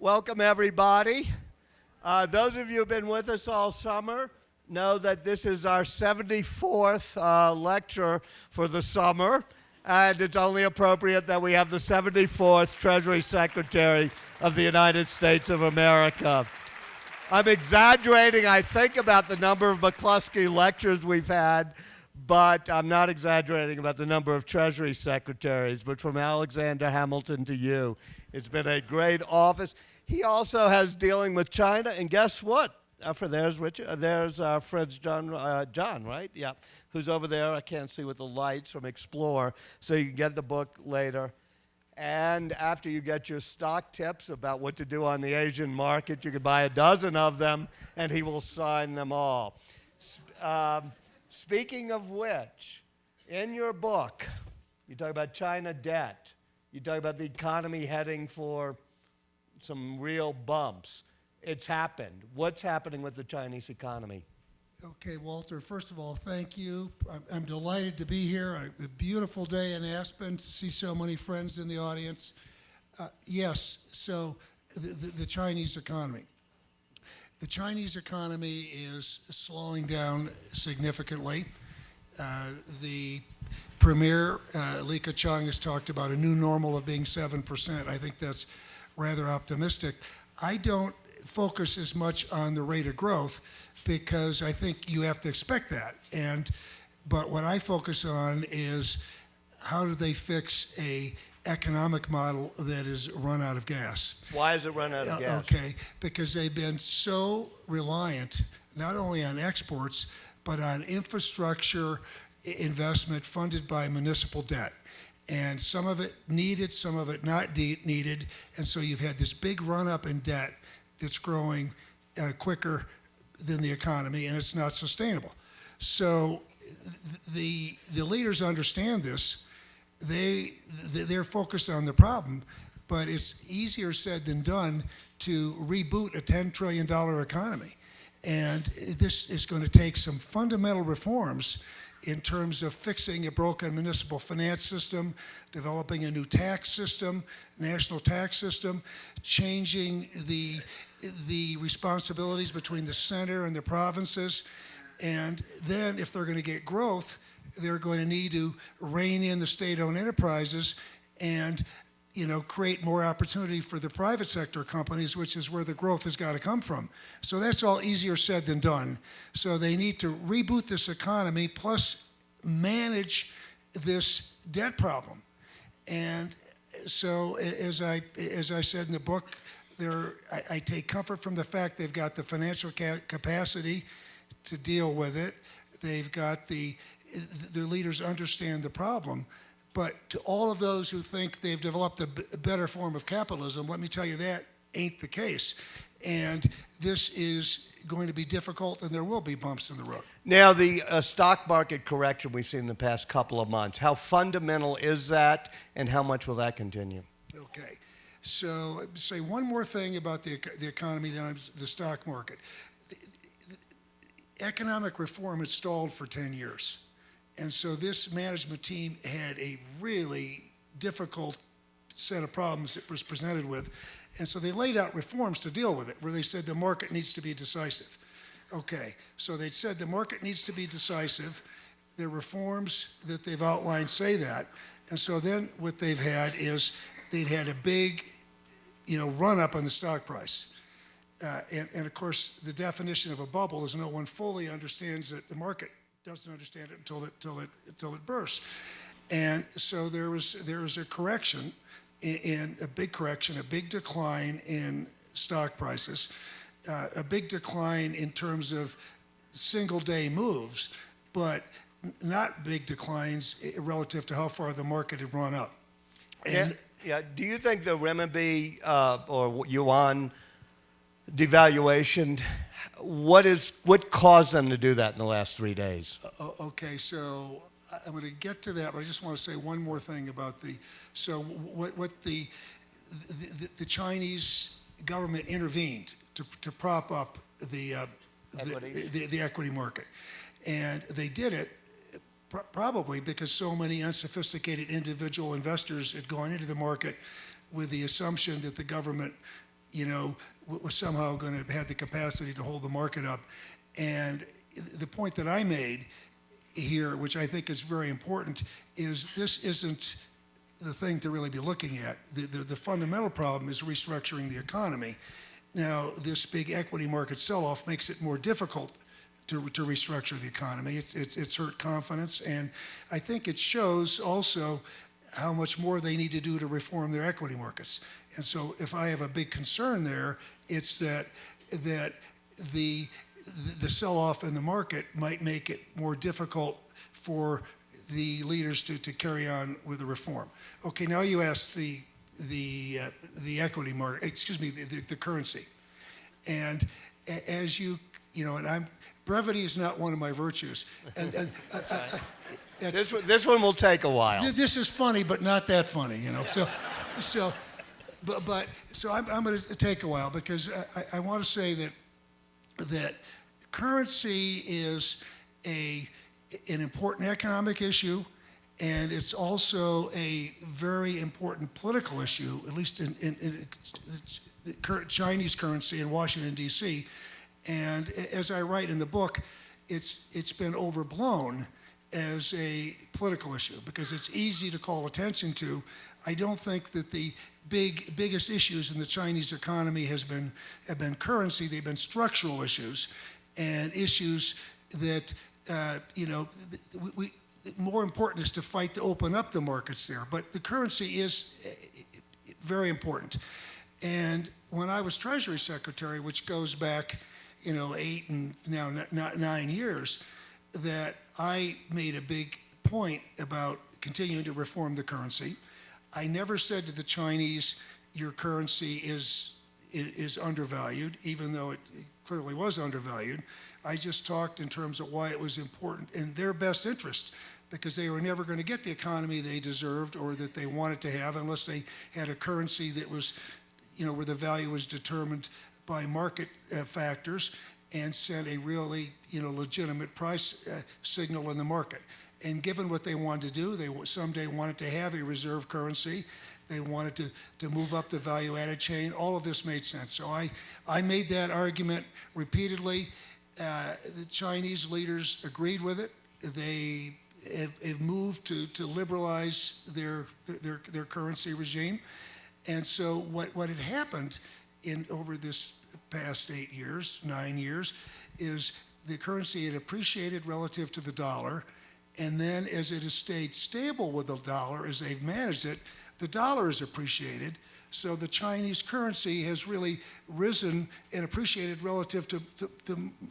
Welcome, everybody. Those of you who have been with us all summer know that this is our 74th lecture for the summer, and it's only appropriate that we have the 74th Treasury Secretary of the United States of America. I'm exaggerating, I think, about the number of McCluskey lectures we've had, but I'm not exaggerating about the number of Treasury Secretaries. But from Alexander Hamilton to you, it's been a great office. He also has dealing with China, and guess what? There's Richard. There's our friend John, right? Yeah, who's over there. I can't see with the lights from Explore, so you can get the book later. And after you get your stock tips about what to do on the Asian market, you can buy a dozen of them, and he will sign them all. Speaking of which, in your book, you talk about China debt. You talk about the economy heading for some real bumps. It's happened. What's happening with the Chinese economy? Okay, Walter, first of all, thank you. I'm delighted to be here. A beautiful day in Aspen to see so many friends in the audience. Yes, so the Chinese economy. The Chinese economy is slowing down significantly. The Premier, Li Keqiang, has talked about a new normal of being 7%. I think that's rather optimistic. I don't focus as much on the rate of growth because I think you have to expect that. But what I focus on is how do they fix a economic model that is run out of gas. Why is it run out of gas? Okay, because they've been so reliant not only on exports, but on infrastructure investment funded by municipal debt. And some of it needed, some of it not needed. And so you've had this big run up in debt that's growing quicker than the economy, and it's not sustainable. So the leaders understand this. They're focused on the problem, but it's easier said than done to reboot a $10 trillion economy. And this is going to take some fundamental reforms in terms of fixing a broken municipal finance system, developing a new tax system, national tax system, changing the responsibilities between the center and the provinces. And then if they're going to get growth, they're going to need to rein in the state-owned enterprises and create more opportunity for the private sector companies, which is where the growth has got to come from. So that's all easier said than done. So they need to reboot this economy plus manage this debt problem. And so as I said in the book, I take comfort from the fact they've got the financial capacity to deal with it. They've got their leaders understand the problem. But to all of those who think they've developed a better form of capitalism, let me tell you that ain't the case. And this is going to be difficult, and there will be bumps in the road. Now, the stock market correction we've seen in the past couple of months, how fundamental is that, and how much will that continue? Okay. So say one more thing about the economy, then the stock market. Economic reform has stalled for 10 years. And so this management team had a really difficult set of problems it was presented with. And so they laid out reforms to deal with it, where they said the market needs to be decisive. Okay, so they said the market needs to be decisive. The reforms that they've outlined say that. And so then what they've had is they'd had a big, run up on the stock price. And of course, the definition of a bubble is no one fully understands that the market doesn't understand it until it bursts. And so there was a correction, a big decline in stock prices, a big decline in terms of single day moves, but not big declines relative to how far the market had run up. And yeah. Do you think the renminbi or yuan devaluation, what caused them to do that in the last 3 days? Okay, so I'm going to get to that, but I just want to say one more thing about what the Chinese government intervened to prop up the equity market, and they did it probably because so many unsophisticated individual investors had gone into the market with the assumption that the government was somehow going to have the capacity to hold the market up. And the point that I made here, which I think is very important, is this isn't the thing to really be looking at. The fundamental problem is restructuring the economy. Now, this big equity market sell-off makes it more difficult to restructure the economy. It's hurt confidence, and I think it shows also how much more they need to do to reform their equity markets. And so if I have a big concern there, it's that the sell-off in the market might make it more difficult for the leaders to carry on with the reform. Okay, now you asked the equity market, excuse me, the currency. And as and brevity is not one of my virtues. And this one will take a while. This is funny, but not that funny, So I'm going to take a while because I want to say that currency is an important economic issue, and it's also a very important political issue, at least in the Chinese currency in Washington, D.C. And as I write in the book, it's been overblown as a political issue because it's easy to call attention to. I don't think that the biggest issues in the Chinese economy have been currency. They've been structural issues and issues that more important is to fight to open up the markets there. But the currency is very important. And when I was Treasury Secretary, which goes back 8 and now 9 years, that I made a big point about continuing to reform the currency. I never said to the Chinese, your currency is undervalued, even though it clearly was undervalued. I just talked in terms of why it was important in their best interest, because they were never going to get the economy they deserved or that they wanted to have unless they had a currency that was, where the value was determined by market factors and sent a really, legitimate price signal in the market. And given what they wanted to do, they someday wanted to have a reserve currency. They wanted to move up the value-added chain. All of this made sense. So I made that argument repeatedly. The Chinese leaders agreed with it. They have moved to liberalize their currency regime. And so what had happened over this past 9 years, is the currency had appreciated relative to the dollar, and then as it has stayed stable with the dollar, as they've managed it, the dollar has appreciated. So the Chinese currency has really risen and appreciated relative to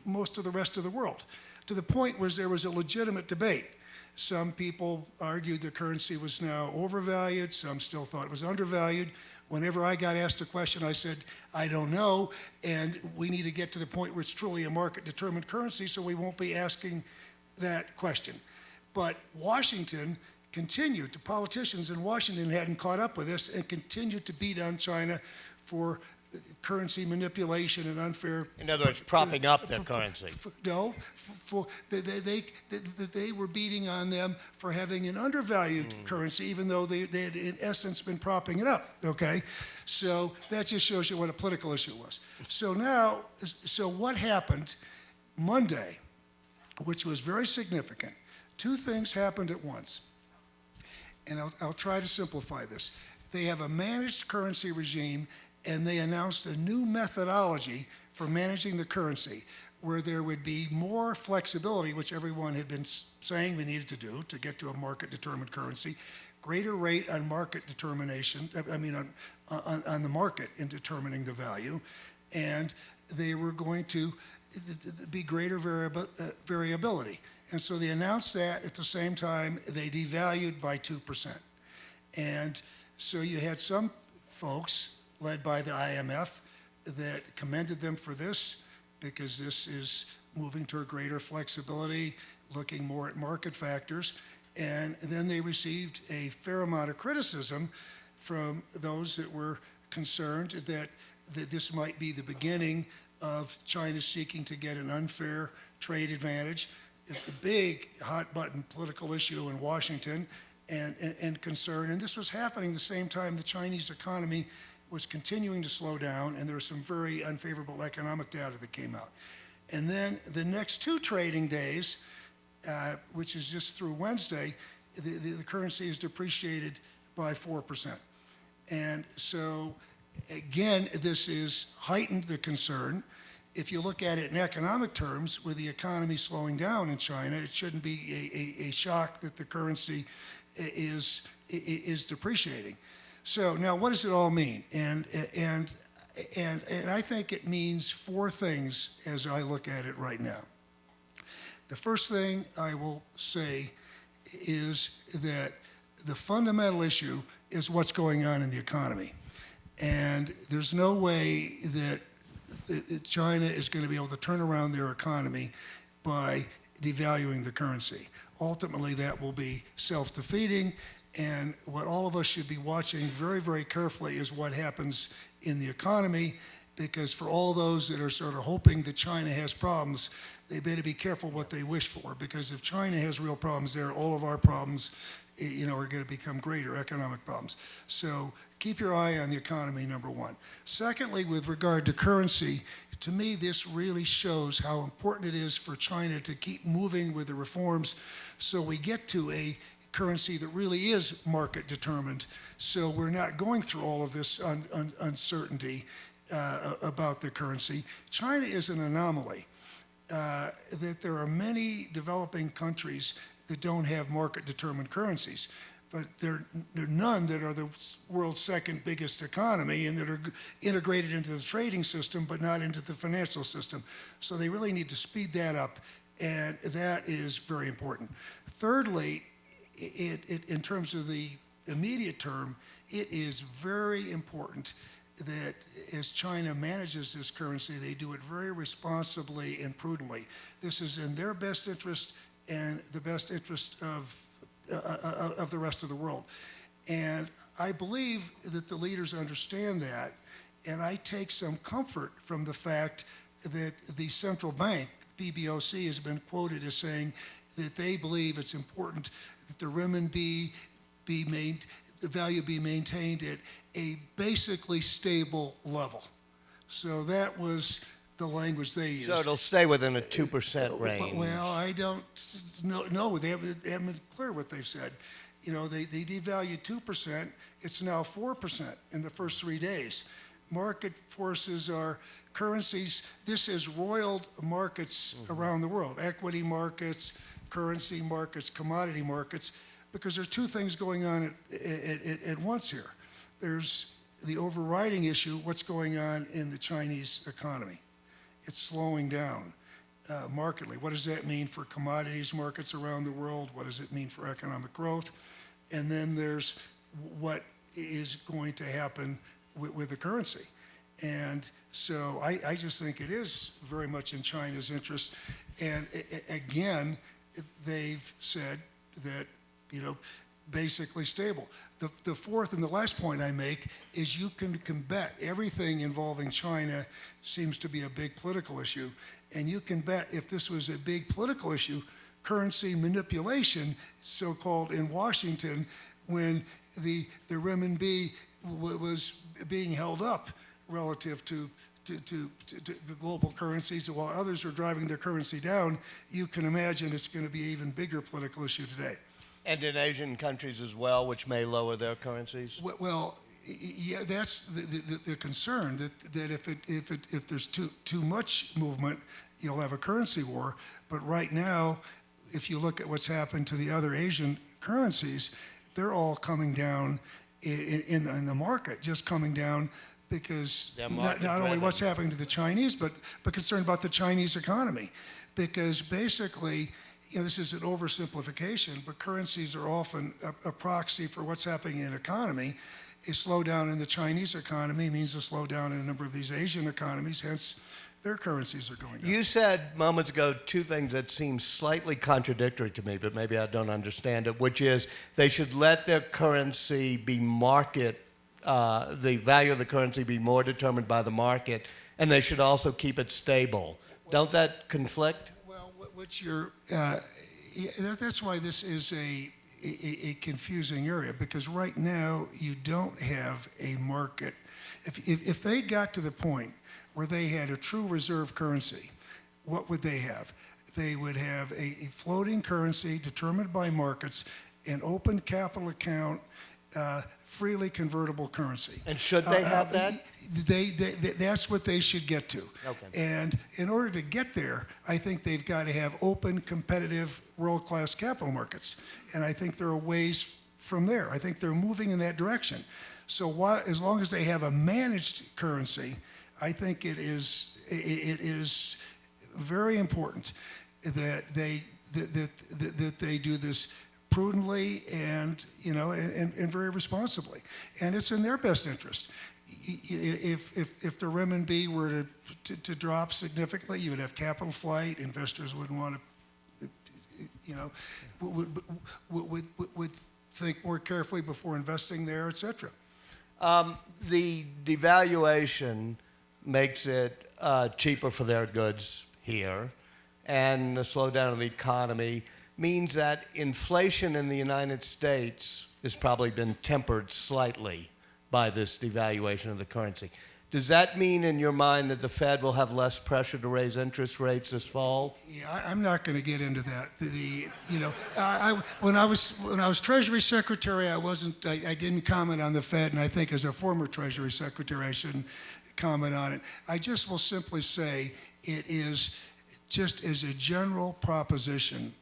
most of the rest of the world, to the point where there was a legitimate debate. Some people argued the currency was now overvalued. Some still thought it was undervalued. Whenever I got asked a question, I said, I don't know, and we need to get to the point where it's truly a market-determined currency, so we won't be asking that question. But Washington continued, the politicians in Washington hadn't caught up with this and continued to beat on China for currency manipulation and unfair. In other words, propping up their currency. They were beating on them for having an undervalued currency, even though they had in essence been propping it up. Okay, so that just shows you what a political issue was. So what happened Monday, which was very significant? Two things happened at once, and I'll try to simplify this. They have a managed currency regime, and they announced a new methodology for managing the currency, where there would be more flexibility, which everyone had been saying we needed to do to get to a market-determined currency, greater rate on market determination, on the market in determining the value, and they were going to be greater variability. And so they announced that. At the same time, they devalued by 2%. And so you had some folks led by the IMF that commended them for this, because this is moving toward greater flexibility, looking more at market factors. And then they received a fair amount of criticism from those that were concerned that this might be the beginning of China seeking to get an unfair trade advantage. A big hot-button political issue in Washington and concern. And this was happening the same time the Chinese economy was continuing to slow down, and there was some very unfavorable economic data that came out. And then the next 2 trading days, which is just through Wednesday, the currency is depreciated by 4%. And so, again, this is heightened the concern. If you look at it in economic terms, with the economy slowing down in China, it shouldn't be a shock that the currency is depreciating. So now, what does it all mean? And I think it means 4 things as I look at it right now. The first thing I will say is that the fundamental issue is what's going on in the economy. And there's no way that China is going to be able to turn around their economy by devaluing the currency. Ultimately, that will be self-defeating, and what all of us should be watching very, very carefully is what happens in the economy, because for all those that are sort of hoping that China has problems, they better be careful what they wish for, because if China has real problems there, all of our problems, are going to become greater economic problems. So keep your eye on the economy, number one. Secondly, with regard to currency, to me, this really shows how important it is for China to keep moving with the reforms so we get to a currency that really is market determined. So we're not going through all of this uncertainty about the currency. China is an anomaly. That there are many developing countries that don't have market-determined currencies, but there are none that are the world's second biggest economy and that are integrated into the trading system, but not into the financial system. So they really need to speed that up, and that is very important. Thirdly, in terms of the immediate term, it is very important that as China manages this currency, they do it very responsibly and prudently. This is in their best interest and the best interest of the rest of the world. And I believe that the leaders understand that, and I take some comfort from the fact that the central bank, PBOC, has been quoted as saying that they believe it's important that the renminbi the value be maintained at a basically stable level. So that was the language they used. So it'll stay within a 2% range. Well, I don't know. They haven't been clear what they've said. They devalued 2%. It's now 4% in the first 3 days. Market forces are currencies. This has roiled markets around the world, equity markets, currency markets, commodity markets, because there's 2 things going on at once here. There's the overriding issue, what's going on in the Chinese economy. It's slowing down markedly. What does that mean for commodities markets around the world? What does it mean for economic growth? And then there's what is going to happen with the currency. And so I just think it is very much in China's interest. And again, they've said that, basically stable. The fourth and the last point I make is you can bet everything involving China seems to be a big political issue. And you can bet if this was a big political issue, currency manipulation, so-called in Washington, when the renminbi was being held up relative to the global currencies, while others are driving their currency down, you can imagine it's going to be an even bigger political issue today. And in Asian countries as well, which may lower their currencies? Well, yeah, that's the concern, that if there's too much movement, you'll have a currency war. But right now, if you look at what's happened to the other Asian currencies, they're all coming down in the market, just coming down because not only what's happening to the Chinese, but concerned about the Chinese economy. Because basically, this is an oversimplification, but currencies are often a proxy for what's happening in an economy. A slowdown in the Chinese economy means a slowdown in a number of these Asian economies, hence their currencies are going down. You said moments ago 2 things that seem slightly contradictory to me, but maybe I don't understand it, which is they should let their currency be the value of the currency be more determined by the market, and they should also keep it stable. Don't that conflict? Well, that's why this is a confusing area, because right now you don't have a market. If they got to the point where they had a true reserve currency, what would they have? They would have a floating currency determined by markets, an open capital account, freely convertible currency. And should they have that? That's what they should get to. Okay. And in order to get there, I think they've got to have open, competitive, world-class capital markets. And I think there are ways from there. I think they're moving in that direction. So as long as they have a managed currency, I think it is very important that they do this prudently and very responsibly, and it's in their best interest. If the renminbi were to drop significantly, you would have capital flight. Investors wouldn't want to, would think more carefully before investing there, etc. The devaluation makes it cheaper for their goods here, and the slowdown of the economy means that inflation in the United States has probably been tempered slightly by this devaluation of the currency. Does that mean in your mind that the Fed will have less pressure to raise interest rates this fall? Yeah, I'm not going to get into that. When I was Treasury Secretary, I didn't comment on the Fed, and I think as a former Treasury Secretary, I shouldn't comment on it. I just will simply say it is just as a general proposition.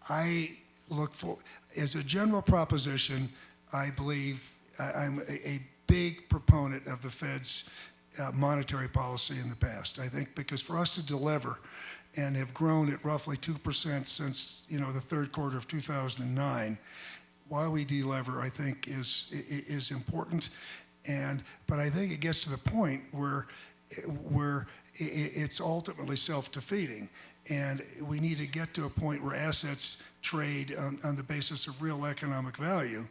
As a general proposition, I believe I'm a big proponent of the Fed's monetary policy in the past. I think because for us to delever and have grown at roughly 2% since the third quarter of 2009, while we delever, I think is important. But I think it gets to the point where it's ultimately self-defeating. And we need to get to a point where assets trade on the basis of real economic value.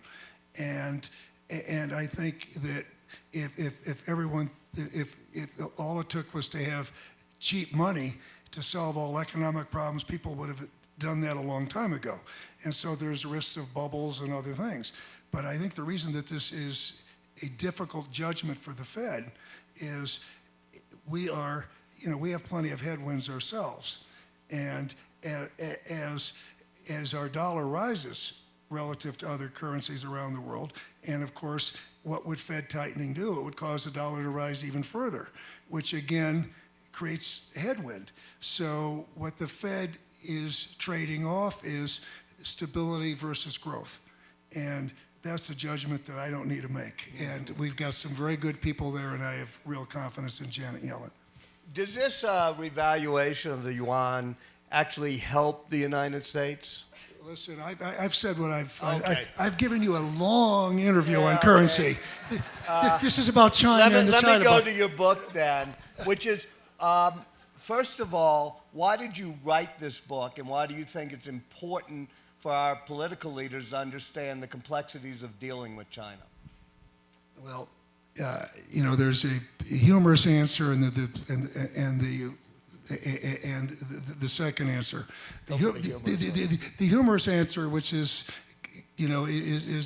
And I think that if all it took was to have cheap money to solve all economic problems, people would have done that a long time ago. And so there's risks of bubbles and other things. But I think the reason that this is a difficult judgment for the Fed is we have plenty of headwinds ourselves. And as our dollar rises relative to other currencies around the world, and of course, what would Fed tightening do? It would cause the dollar to rise even further, which again creates headwind. So what the Fed is trading off is stability versus growth. And that's a judgment that I don't need to make. And we've got some very good people there, and I have real confidence in Janet Yellen. Does this revaluation of the yuan actually help the United States? Listen, I've said what Okay. I've given you a long interview on currency. This is about China and the China. Let me go to your book then, which is, first of all, why did you write this book, and why do you think it's important for our political leaders to understand the complexities of dealing with China? Well, there's a humorous answer and the second answer. The humorous answer, which is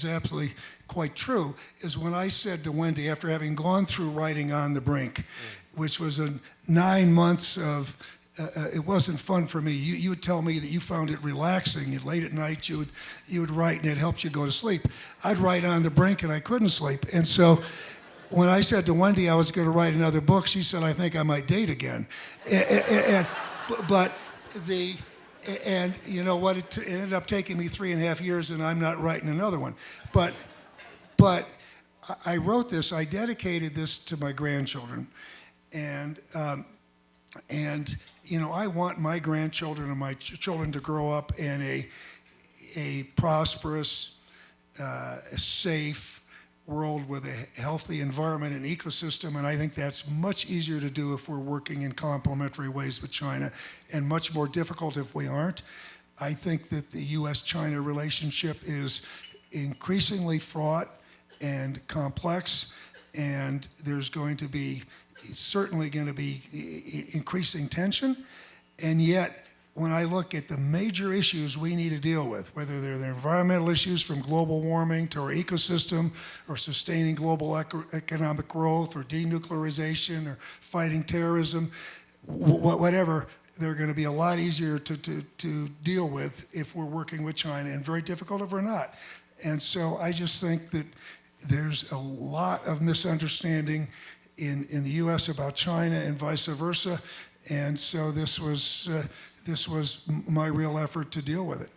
absolutely quite true, is when I said to Wendy, after having gone through writing On the Brink, which was 9 months of, it wasn't fun for me. You would tell me that you found it relaxing, and late at night you would write and it helped you go to sleep. I'd write On the Brink and I couldn't sleep. And so when I said to Wendy I was going to write another book, she said, I think I might date again. But you know what, it ended up taking me 3.5 years, and I'm not writing another one. But I wrote this, I dedicated this to my grandchildren. And I want my grandchildren and my children to grow up in a prosperous, safe world with a healthy environment and ecosystem, and I think that's much easier to do if we're working in complementary ways with China, and much more difficult if we aren't. I think that the U.S.-China relationship is increasingly fraught and complex, and there's certainly going to be increasing tension, and yet when I look at the major issues we need to deal with, whether they're the environmental issues from global warming to our ecosystem, or sustaining global economic growth, or denuclearization, or fighting terrorism, whatever, they're going to be a lot easier to deal with if we're working with China, and very difficult if we're not. And so I just think that there's a lot of misunderstanding in the U.S. about China and vice versa. And so this was my real effort to deal with it.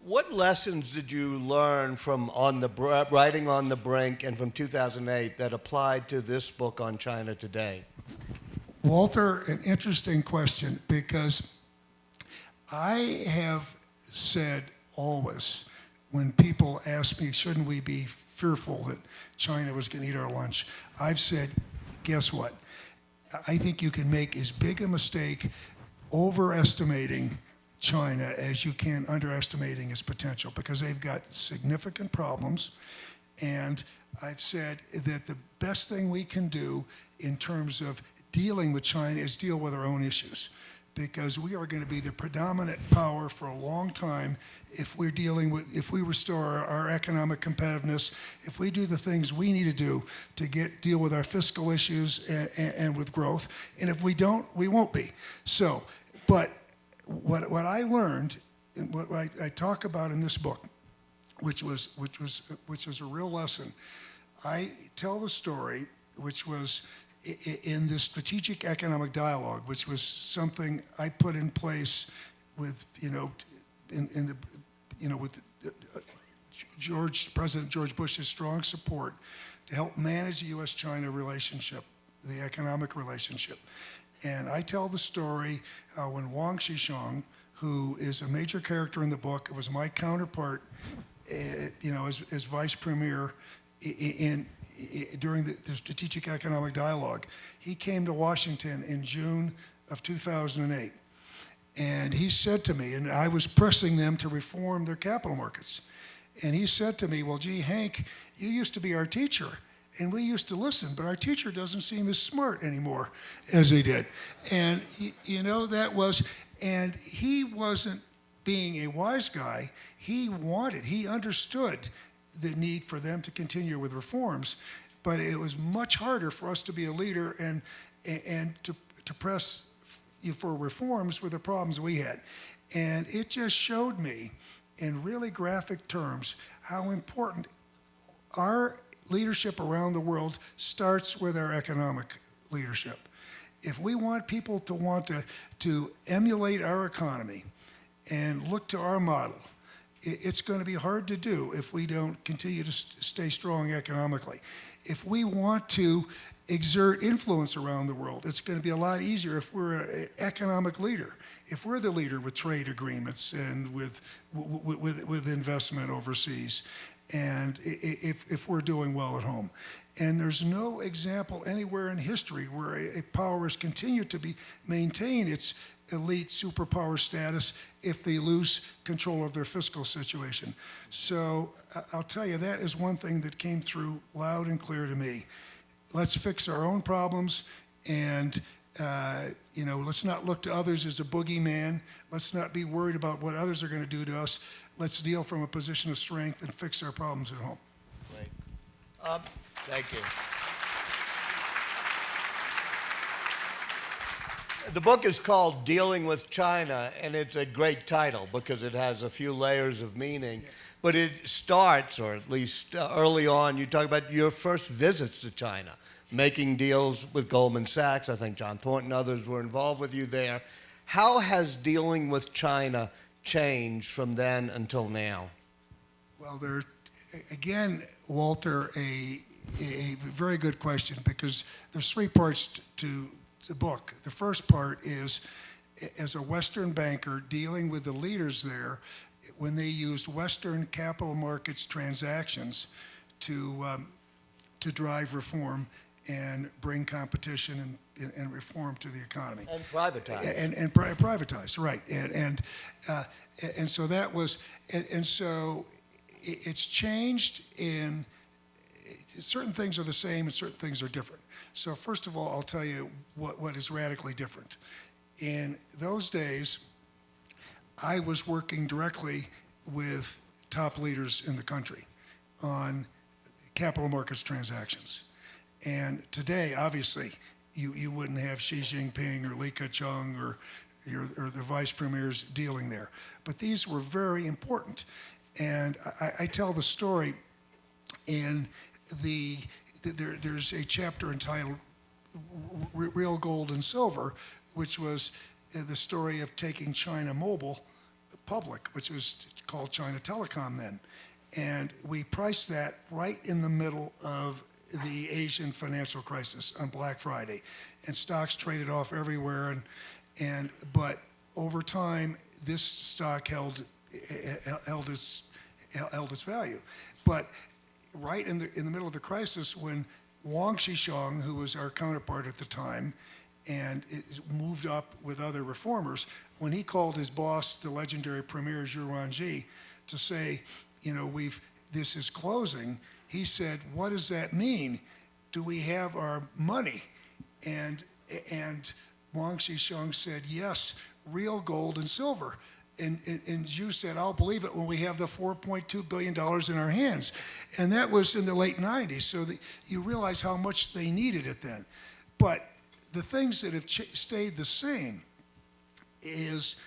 What lessons did you learn from Writing on the Brink and from 2008 that applied to this book on China today? Walter, an interesting question, because I have said always, when people ask me, shouldn't we be fearful that China was going to eat our lunch, I've said, guess what? I think you can make as big a mistake overestimating China as you can underestimating its potential, because they've got significant problems. And I've said that the best thing we can do in terms of dealing with China is deal with our own issues, because we are going to be the predominant power for a long time if we restore our economic competitiveness, if we do the things we need to do to deal with our fiscal issues and with growth. And if we don't, we won't be. So, but what I learned, and what I talk about in this book, which was a real lesson, I tell the story, which was in the strategic economic dialogue, which was something I put in place with, with President George Bush's strong support to help manage the U.S.-China relationship, the economic relationship. And I tell the story when Wang Xishan, who is a major character in the book, was my counterpart, as vice premier during the strategic economic dialogue. He came to Washington in June of 2008. And he said to me, and I was pressing them to reform their capital markets. And he said to me, well, gee, Hank, you used to be our teacher, and we used to listen, but our teacher doesn't seem as smart anymore as he did. And, and he wasn't being a wise guy. He understood the need for them to continue with reforms, but it was much harder for us to be a leader and to press for reforms with the problems we had. And it just showed me in really graphic terms how important our leadership around the world starts with our economic leadership. If we want people to want to emulate our economy and look to our model, it's going to be hard to do if we don't continue to stay strong economically. If we want to exert influence around the world, it's going to be a lot easier if we're an economic leader. If we're the leader with trade agreements and with investment overseas, and if we're doing well at home. And there's no example anywhere in history where a power has continued to maintain its elite superpower status if they lose control of their fiscal situation. So I'll tell you, that is one thing that came through loud and clear to me. Let's fix our own problems, and let's not look to others as a boogeyman. Let's not be worried about what others are going to do to us. Let's deal from a position of strength and fix our problems at home. Great. Thank you. The book is called Dealing with China, and it's a great title because it has a few layers of meaning. Yeah. But it starts, or at least early on, you talk about your first visits to China, making deals with Goldman Sachs. I think John Thornton and others were involved with you there. How has dealing with China changed from then until now? Well, again, Walter, a very good question, because there's three parts to the book. The first part is, as a Western banker dealing with the leaders there, when they used Western capital markets transactions to drive reform and bring competition and reform to the economy. And privatize. And privatize, right. And so that was, and so it's changed in, certain things are the same and certain things are different. So first of all, I'll tell you what is radically different. In those days, I was working directly with top leaders in the country on capital markets transactions. And today, obviously, you wouldn't have Xi Jinping or Li Keqiang or the vice premiers dealing there. But these were very important. And I tell the story, and there's a chapter entitled Real Gold and Silver, which was the story of taking China Mobile public, which was called China Telecom then. And we priced that right in the middle of the Asian financial crisis on Black Friday. And stocks traded off everywhere. But over time, this stock held its value. But right in the middle of the crisis, when Wang Qishan, who was our counterpart at the time, and it moved up with other reformers, when he called his boss, the legendary premier Zhu Rongji, to say, this is closing, he said, "What does that mean? Do we have our money?" And Wang Qishan said, "Yes, real gold and silver." And Zhu said, "I'll believe it when we have the $4.2 billion in our hands." And that was in the late 90s, so you realize how much they needed it then. But the things that have stayed the same is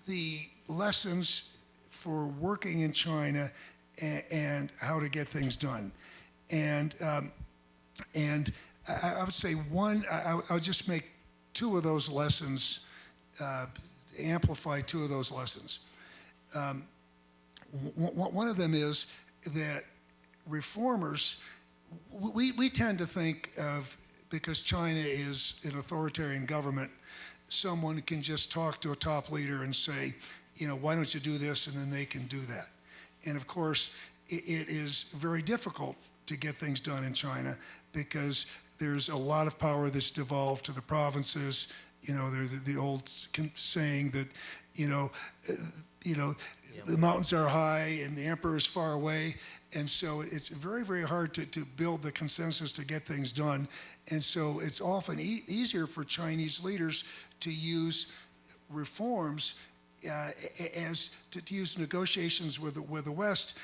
the lessons for working in China and how to get things done. And I would say I'll just make two of those lessons, amplify two of those lessons. One of them is that reformers, we tend to think of, because China is an authoritarian government, someone can just talk to a top leader and say, why don't you do this, and then they can do that. And of course, it is very difficult to get things done in China because there's a lot of power that's devolved to the provinces. There's the old saying that, the mountains are high and the emperor is far away. And so it's very, very hard to build the consensus to get things done. And so it's often easier for Chinese leaders to use reforms to use negotiations with the West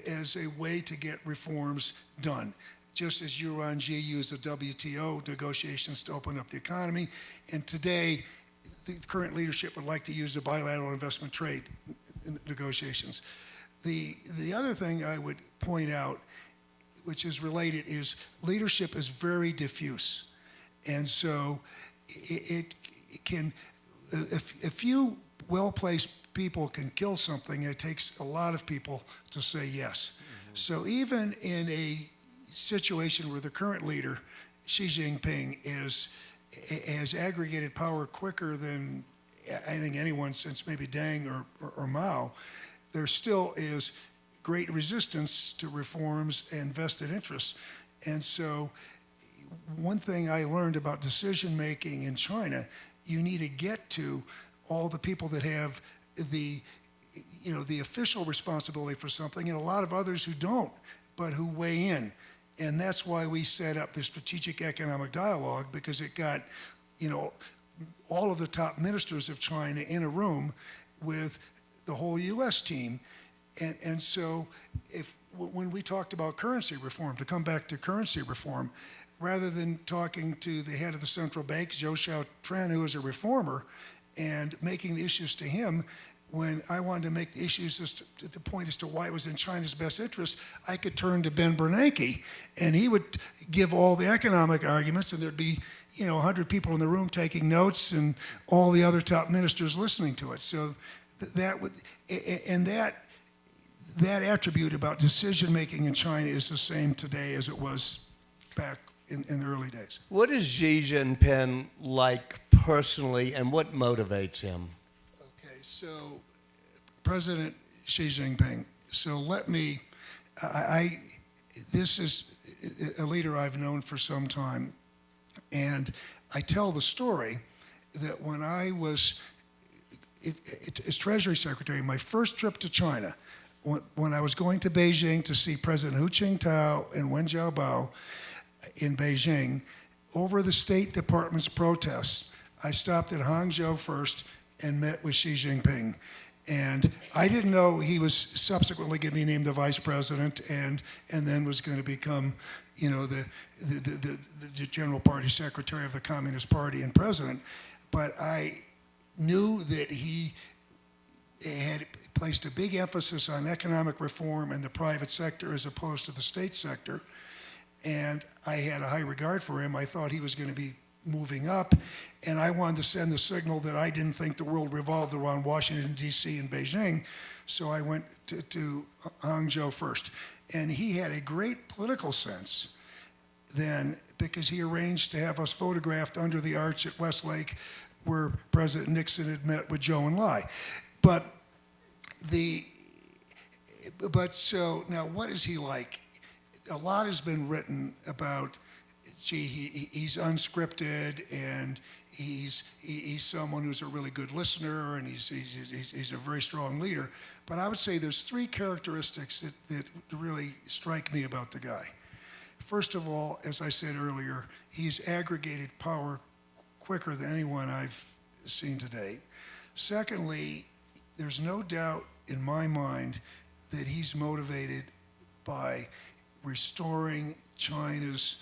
as a way to get reforms done. Just as Zhu Rongji used the WTO negotiations to open up the economy. And today, the current leadership would like to use the bilateral investment trade negotiations. The other thing I would point out, which is related, is leadership is very diffuse. And so it can, a few well-placed people can kill something, and it takes a lot of people to say yes. Mm-hmm. So even in a situation where the current leader, Xi Jinping, has aggregated power quicker than I think anyone since maybe Deng or Mao, there still is great resistance to reforms and vested interests. And so one thing I learned about decision making in China, you need to get to all the people that have the official responsibility for something, and a lot of others who don't, but who weigh in. And that's why we set up the Strategic Economic Dialogue, because it got, all of the top ministers of China in a room with the whole U.S. team. And so when we talked about currency reform, to come back to currency reform, rather than talking to the head of the central bank, Zhou Xiaotran, who is a reformer, and making the issues to him, when I wanted to make the issues at the point as to why it was in China's best interest, I could turn to Ben Bernanke, and he would give all the economic arguments, and there'd be 100 people in the room taking notes, and all the other top ministers listening to it. So that attribute about decision making in China is the same today as it was back in the early days. What is Xi Jinping like personally, and what motivates him? Okay, so President Xi Jinping. So this is a leader I've known for some time, and I tell the story that when I was as Treasury Secretary, my first trip to China, when I was going to Beijing to see President Hu Jintao and Wen Jiabao in Beijing, over the State Department's protests, I stopped at Hangzhou first and met with Xi Jinping. And I didn't know he was subsequently going to be named the vice president and then was going to become, the general party secretary of the Communist Party and president. But I knew that he had placed a big emphasis on economic reform in the private sector as opposed to the state sector. And I had a high regard for him. I thought he was going to be moving up, and I wanted to send the signal that I didn't think the world revolved around Washington, D.C. and Beijing, so I went to Hangzhou first. And he had a great political sense then, because he arranged to have us photographed under the arch at Westlake where President Nixon had met with Zhou Enlai. But so now what is he like? A lot has been written about, he's unscripted, and he's someone who's a really good listener, and he's a very strong leader. But I would say there's three characteristics that really strike me about the guy. First of all, as I said earlier, he's aggregated power quicker than anyone I've seen to date. Secondly, there's no doubt in my mind that he's motivated by restoring China's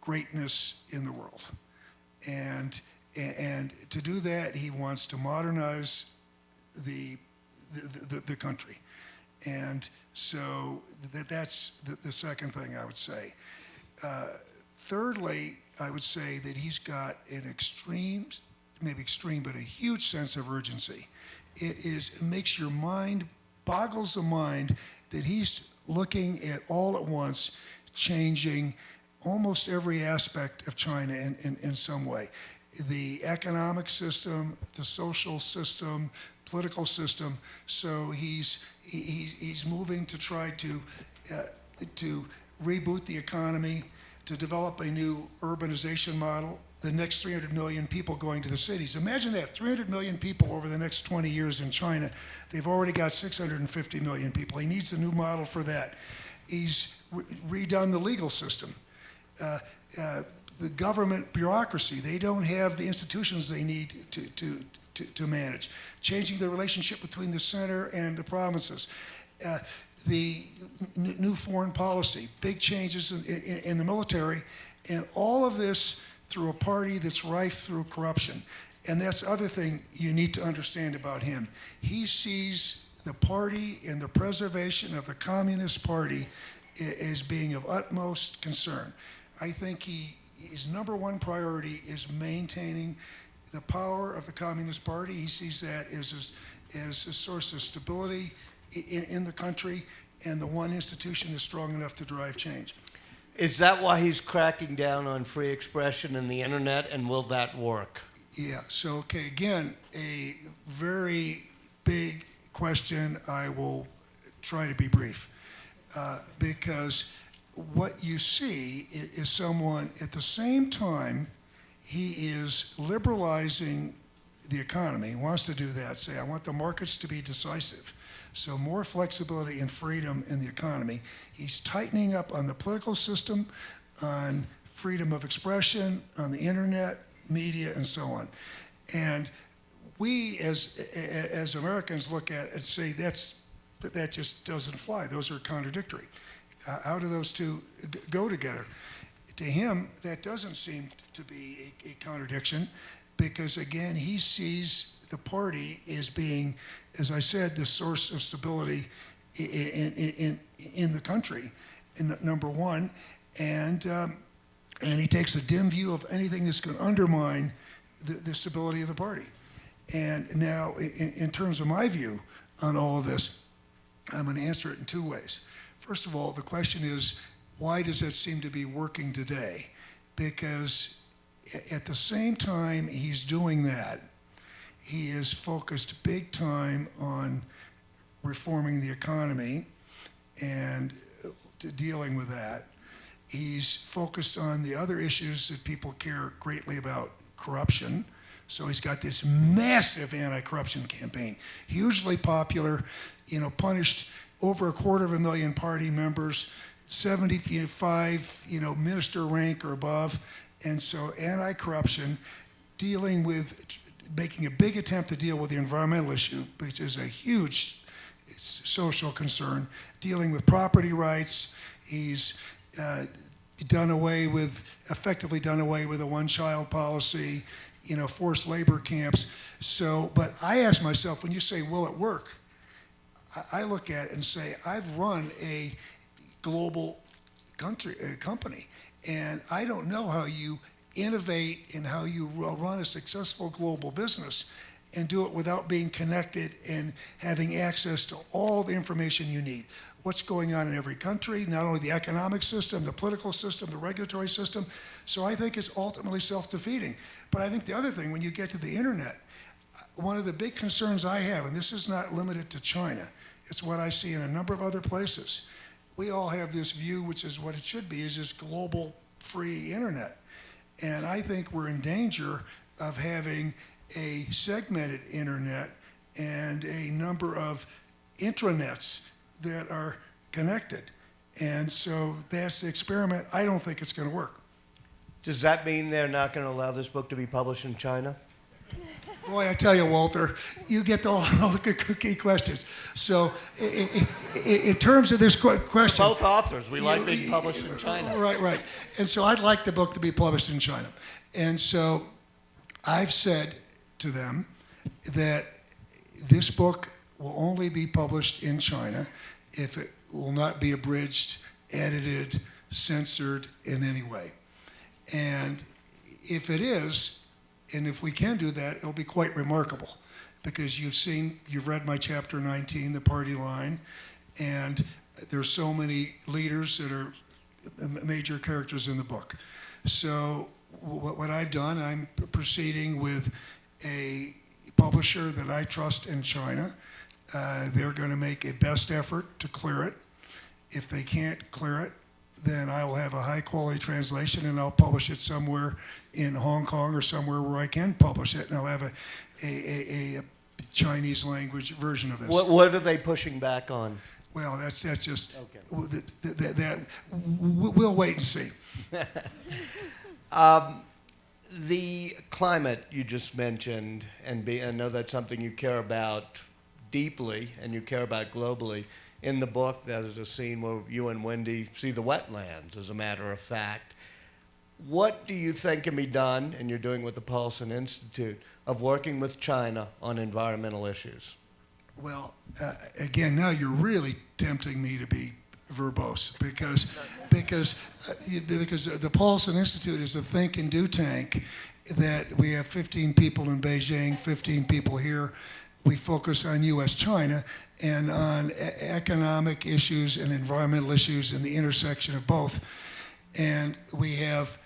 greatness in the world. And to do that, he wants to modernize the country. And so that's the second thing I would say. Thirdly, I would say that he's got an extreme, maybe extreme, but a huge sense of urgency. It makes your mind, boggles the mind that he's looking at all at once, changing almost every aspect of China in some way. The economic system, the social system, political system. So he's moving to try to reboot the economy, to develop a new urbanization model, the next 300 million people going to the cities. Imagine that, 300 million people over the next 20 years in China. They've already got 650 million people. He needs a new model for that. He's redone the legal system. The government bureaucracy, they don't have the institutions they need to manage. Changing the relationship between the center and the provinces. The new foreign policy, big changes in the military, and all of this through a party that's rife through corruption. And that's the other thing you need to understand about him. He sees the party and the preservation of the Communist Party as being of utmost concern. I think his number one priority is maintaining the power of the Communist Party. He sees that as a source of stability in the country, and the one institution is strong enough to drive change. Is that why he's cracking down on free expression and the internet, and will that work? Yeah, so, okay, again, a very big question. I will try to be brief, because what you see is someone, at the same time, he is liberalizing the economy. He wants to do that, say, I want the markets to be decisive. So more flexibility and freedom in the economy. He's tightening up on the political system, on freedom of expression, on the internet, media, and so on. And we, as Americans, look at it and say that just doesn't fly. Those are contradictory. How do those two go together? To him, that doesn't seem to be a contradiction, because again, he sees the party as being, as I said, the source of stability in the country, number one, and he takes a dim view of anything that's going to undermine the stability of the party. And now, in terms of my view on all of this, I'm going to answer it in two ways. First of all, the question is, why does that seem to be working today? Because at the same time he's doing that, he is focused big time on reforming the economy and dealing with that. He's focused on the other issues that people care greatly about, corruption. So he's got this massive anti-corruption campaign, hugely popular, punished over 250,000 party members, 75, minister rank or above. And so anti-corruption, dealing with making a big attempt to deal with the environmental issue, which is a huge social concern, dealing with property rights. He's effectively done away with a one-child policy, forced labor camps. So, but I ask myself, when you say, will it work? I look at it and say, I've run a global company, and I don't know how you innovate and how you run a successful global business and do it without being connected and having access to all the information you need. What's going on in every country, not only the economic system, the political system, the regulatory system. So I think it's ultimately self-defeating. But I think the other thing, when you get to the internet, one of the big concerns I have, and this is not limited to China, it's what I see in a number of other places. We all have this view, which is what it should be, is this global free internet. And I think we're in danger of having a segmented internet and a number of intranets that are connected. And so that's the experiment. I don't think it's going to work. Does that mean they're not going to allow this book to be published in China? Boy, I tell you, Walter, you get all the key questions. So in terms of this question... Both authors, we like being published in China. Right. And so I'd like the book to be published in China. And so I've said to them that this book will only be published in China if it will not be abridged, edited, censored in any way. And if it is, and if we can do that, it'll be quite remarkable, because you've read my chapter 19, The Party Line, and there's so many leaders that are major characters in the book. So what I've done, I'm proceeding with a publisher that I trust in China. They're going to make a best effort to clear it. If they can't clear it, then I'll have a high-quality translation, and I'll publish it somewhere in Hong Kong or somewhere where I can publish it, and I'll have a Chinese language version of this. What are they pushing back on? Well, that's just Okay. that we'll wait and see. The climate you just mentioned, and I know that's something you care about deeply and you care about globally. In the book, there's a scene where you and Wendy see the wetlands, as a matter of fact. What do you think can be done, and you're doing with the Paulson Institute, of working with China on environmental issues? Well, again, now you're really tempting me to be verbose, because the Paulson Institute is a think and do tank that we have 15 people in Beijing, 15 people here. We focus on U.S.-China and on economic issues and environmental issues and the intersection of both. And we have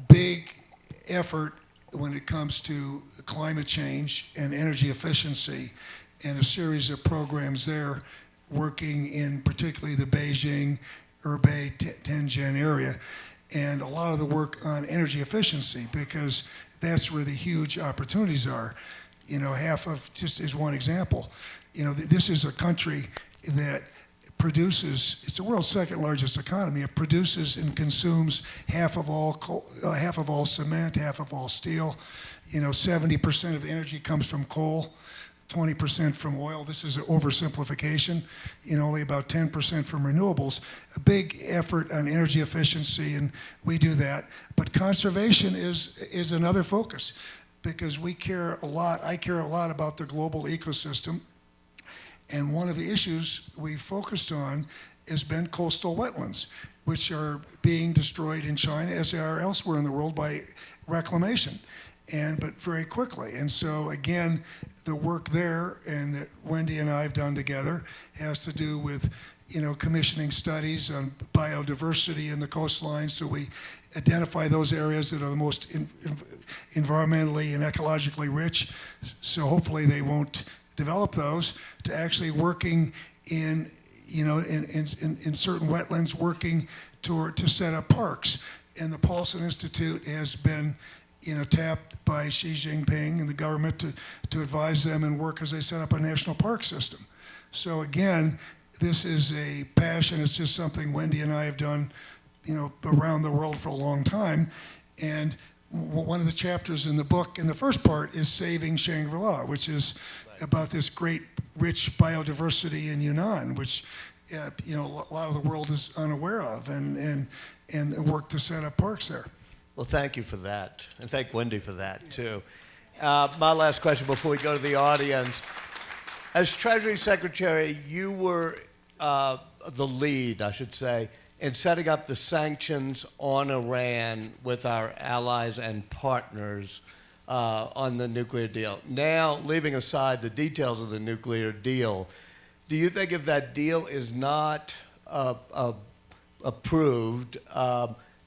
big effort when it comes to climate change and energy efficiency, and a series of programs there working in particularly the Beijing, Hebei, Tianjin area, and a lot of the work on energy efficiency, because that's where the huge opportunities are. Just as one example, this is a country that produces, it's the world's second largest economy. It produces and consumes half of all cement, half of all steel. 70% of the energy comes from coal, 20% from oil. This is an oversimplification. Only about 10% from renewables. A big effort on energy efficiency, and we do that. But conservation is another focus, because we care a lot. I care a lot about the global ecosystem. And one of the issues we focused on has been coastal wetlands, which are being destroyed in China, as they are elsewhere in the world, by reclamation, but very quickly. And so again, the work there, and that Wendy and I have done together, has to do with commissioning studies on biodiversity in the coastline, so we identify those areas that are the most environmentally and ecologically rich, so hopefully they won't develop those, to actually working in certain wetlands, working to set up parks. And the Paulson Institute has been tapped by Xi Jinping and the government to advise them and work as they set up a national park system. So again, this is a passion. It's just something Wendy and I have done around the world for a long time. And one of the chapters in the book, in the first part, is Saving Shangri-La, which is about this great, rich biodiversity in Yunnan, which a lot of the world is unaware of, and the work to set up parks there. Well, thank you for that, and thank Wendy for that, too. My last question before we go to the audience. As Treasury Secretary, you were the lead, I should say, in setting up the sanctions on Iran with our allies and partners on the nuclear deal. Now, leaving aside the details of the nuclear deal, do you think if that deal is not approved,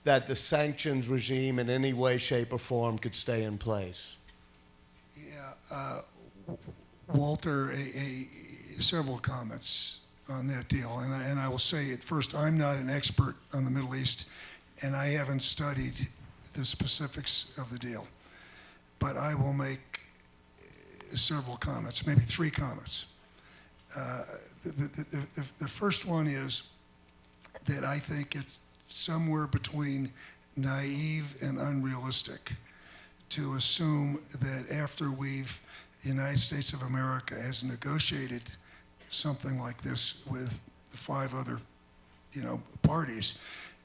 that the sanctions regime in any way, shape, or form could stay in place? Yeah, Walter, several comments on that deal, and I will say at first, I'm not an expert on the Middle East, and I haven't studied the specifics of the deal, but I will make several comments, maybe 3 comments. The first one is that I think it's somewhere between naive and unrealistic to assume that after the United States of America has negotiated something like this with the 5 other, parties,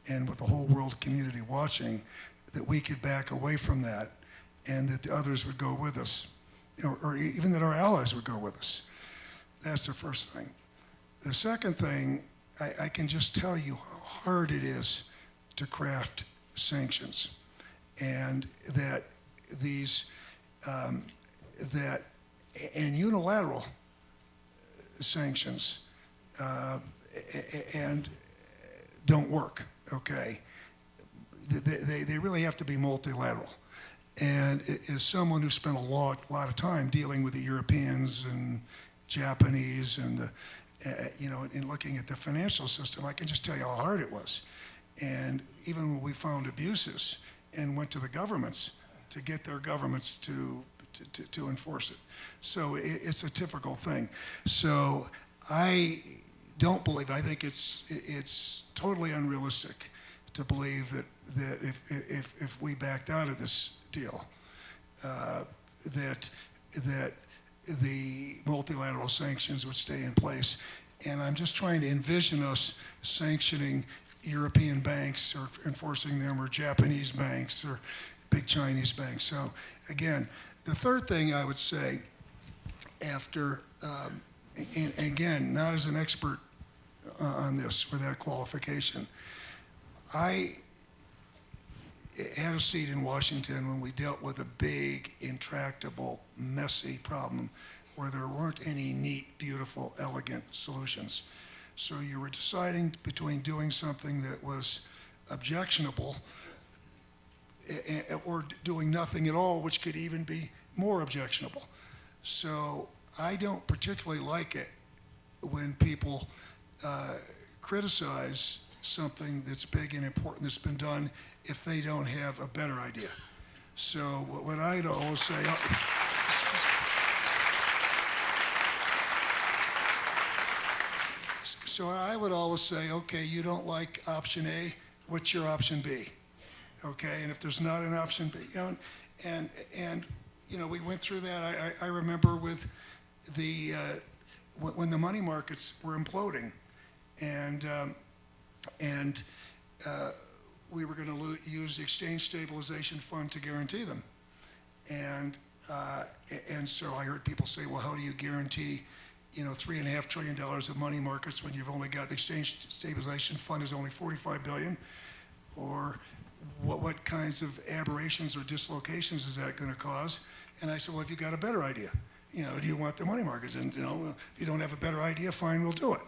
and with the whole world community watching, that we could back away from that, and that the others would go with us, or even that our allies would go with us. That's the first thing. The second thing, I can just tell you how hard it is to craft sanctions, and that and unilateral sanctions and don't work. Okay, they really have to be multilateral. And as someone who spent a lot of time dealing with the Europeans and Japanese and in looking at the financial system, I can just tell you how hard it was. And even when we found abuses and went to the governments to get their governments to enforce it. So it's a difficult thing. So I don't believe, I think it's totally unrealistic to believe that if we backed out of this deal, that the multilateral sanctions would stay in place. And I'm just trying to envision us sanctioning European banks or enforcing them, or Japanese banks or big Chinese banks. So again, the third thing I would say after, and again, not as an expert on this with that qualification, I had a seat in Washington when we dealt with a big, intractable, messy problem where there weren't any neat, beautiful, elegant solutions. So you were deciding between doing something that was objectionable or doing nothing at all, which could even be more objectionable. So I don't particularly like it when people criticize something that's big and important that's been done if they don't have a better idea. So what I'd always say, so I would always say, okay, you don't like option A, what's your option B? Okay, and if there's not an option B, and we went through that. I remember with the when the money markets were imploding, and we were going to use the Exchange Stabilization Fund to guarantee them, and so I heard people say, well, how do you guarantee $3.5 trillion of money markets when you've only got the Exchange Stabilization Fund is only $45 billion, or what kinds of aberrations or dislocations is that going to cause? And I said, well, have you got a better idea? Do you want the money markets? And if you don't have a better idea, fine, we'll do it.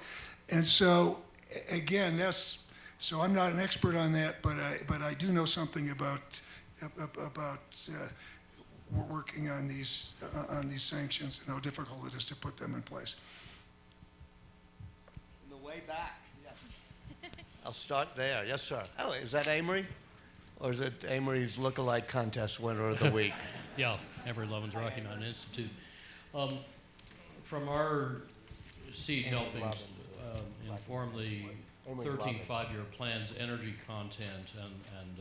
And so again, so I'm not an expert on that, but I do know something about working on these sanctions and how difficult it is to put them in place. On the way back, yes. I'll start there. Yes, sir. Oh, is that Amory? Or is it Amory's lookalike contest winner of the week? Yeah, Avery Levin's Rocky Mountain Institute. From our seat helping inform the 13 5-year plan's energy content and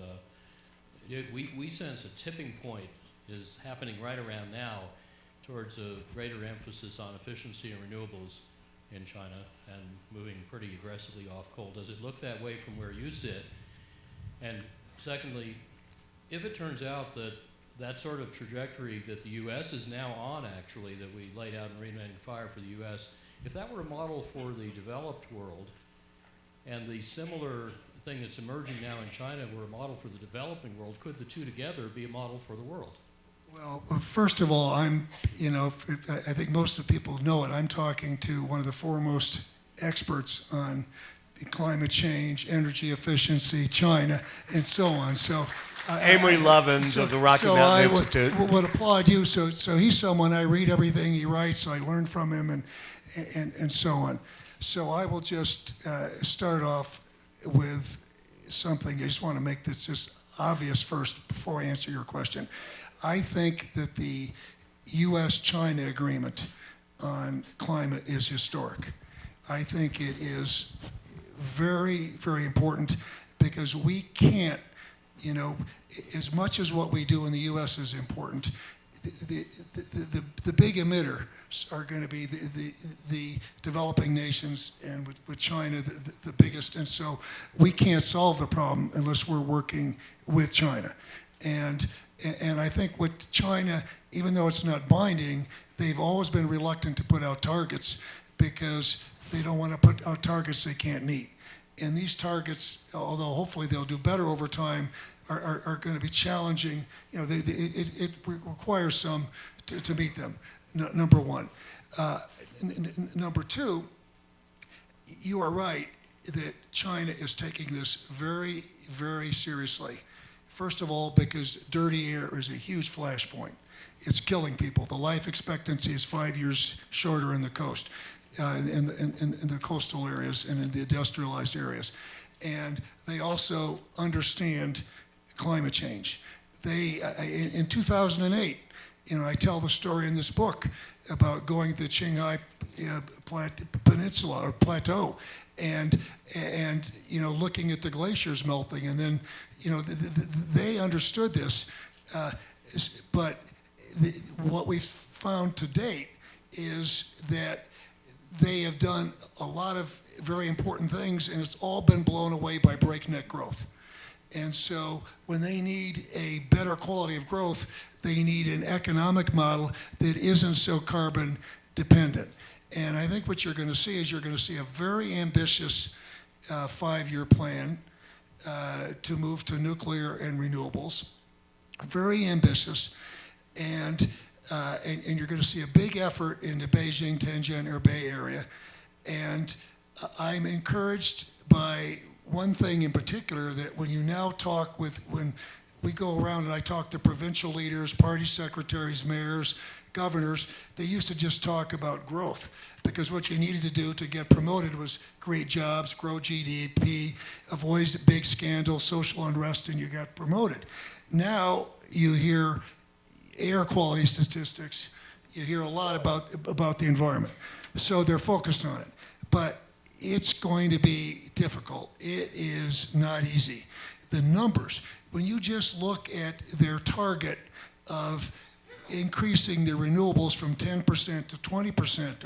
we sense a tipping point is happening right around now towards a greater emphasis on efficiency and renewables in China and moving pretty aggressively off coal. Does it look that way from where you sit? And secondly, if it turns out that that sort of trajectory that the U.S. is now on, actually, that we laid out in Reinventing Fire for the U.S., if that were a model for the developed world, and the similar thing that's emerging now in China were a model for the developing world, could the two together be a model for the world? Well, first of all, I think most of the people know it. I'm talking to one of the foremost experts on climate change, energy efficiency, China, and so on. So, Amory Lovins of the Rocky Mountain Institute. I would applaud you. So he's someone I read everything he writes. I learn from him, and so on. So I will just start off with something. I just want to make this just obvious first before I answer your question. I think that the U.S.-China agreement on climate is historic. I think it is very, very important because we can't, as much as what we do in the U.S. is important, the big emitter are going to be the developing nations, and with China the biggest. And so we can't solve the problem unless we're working with China. And I think with China, even though it's not binding, they've always been reluctant to put out targets because they don't want to put out targets they can't meet. And these targets, although hopefully they'll do better over time, are going to be challenging. It requires some to meet them. Number one. Number two, you are right that China is taking this very, very seriously. First of all, because dirty air is a huge flashpoint. It's killing people. The life expectancy is 5 years shorter in the coast, in the coastal areas and in the industrialized areas. And they also understand climate change. In 2008, I tell the story in this book about going to the Qinghai Peninsula or Plateau, and looking at the glaciers melting, and then they understood this, but what we've found to date is that they have done a lot of very important things, and it's all been blown away by breakneck growth. And so when they need a better quality of growth, they need an economic model that isn't so carbon dependent. And I think what you're going to see is a very ambitious 5-year plan to move to nuclear and renewables, very ambitious, and you're going to see a big effort in the Beijing, Tianjin, or Bay Area. And I'm encouraged by one thing in particular, that when you now talk when we go around and I talk to provincial leaders, party secretaries, mayors, governors, they used to just talk about growth, because what you needed to do to get promoted was create jobs, grow GDP, avoid big scandals, social unrest, and you got promoted. Now you hear air quality statistics, you hear a lot about the environment. So they're focused on it. But it's going to be difficult. It is not easy. The numbers, when you just look at their target of increasing their renewables from 10% to 20%,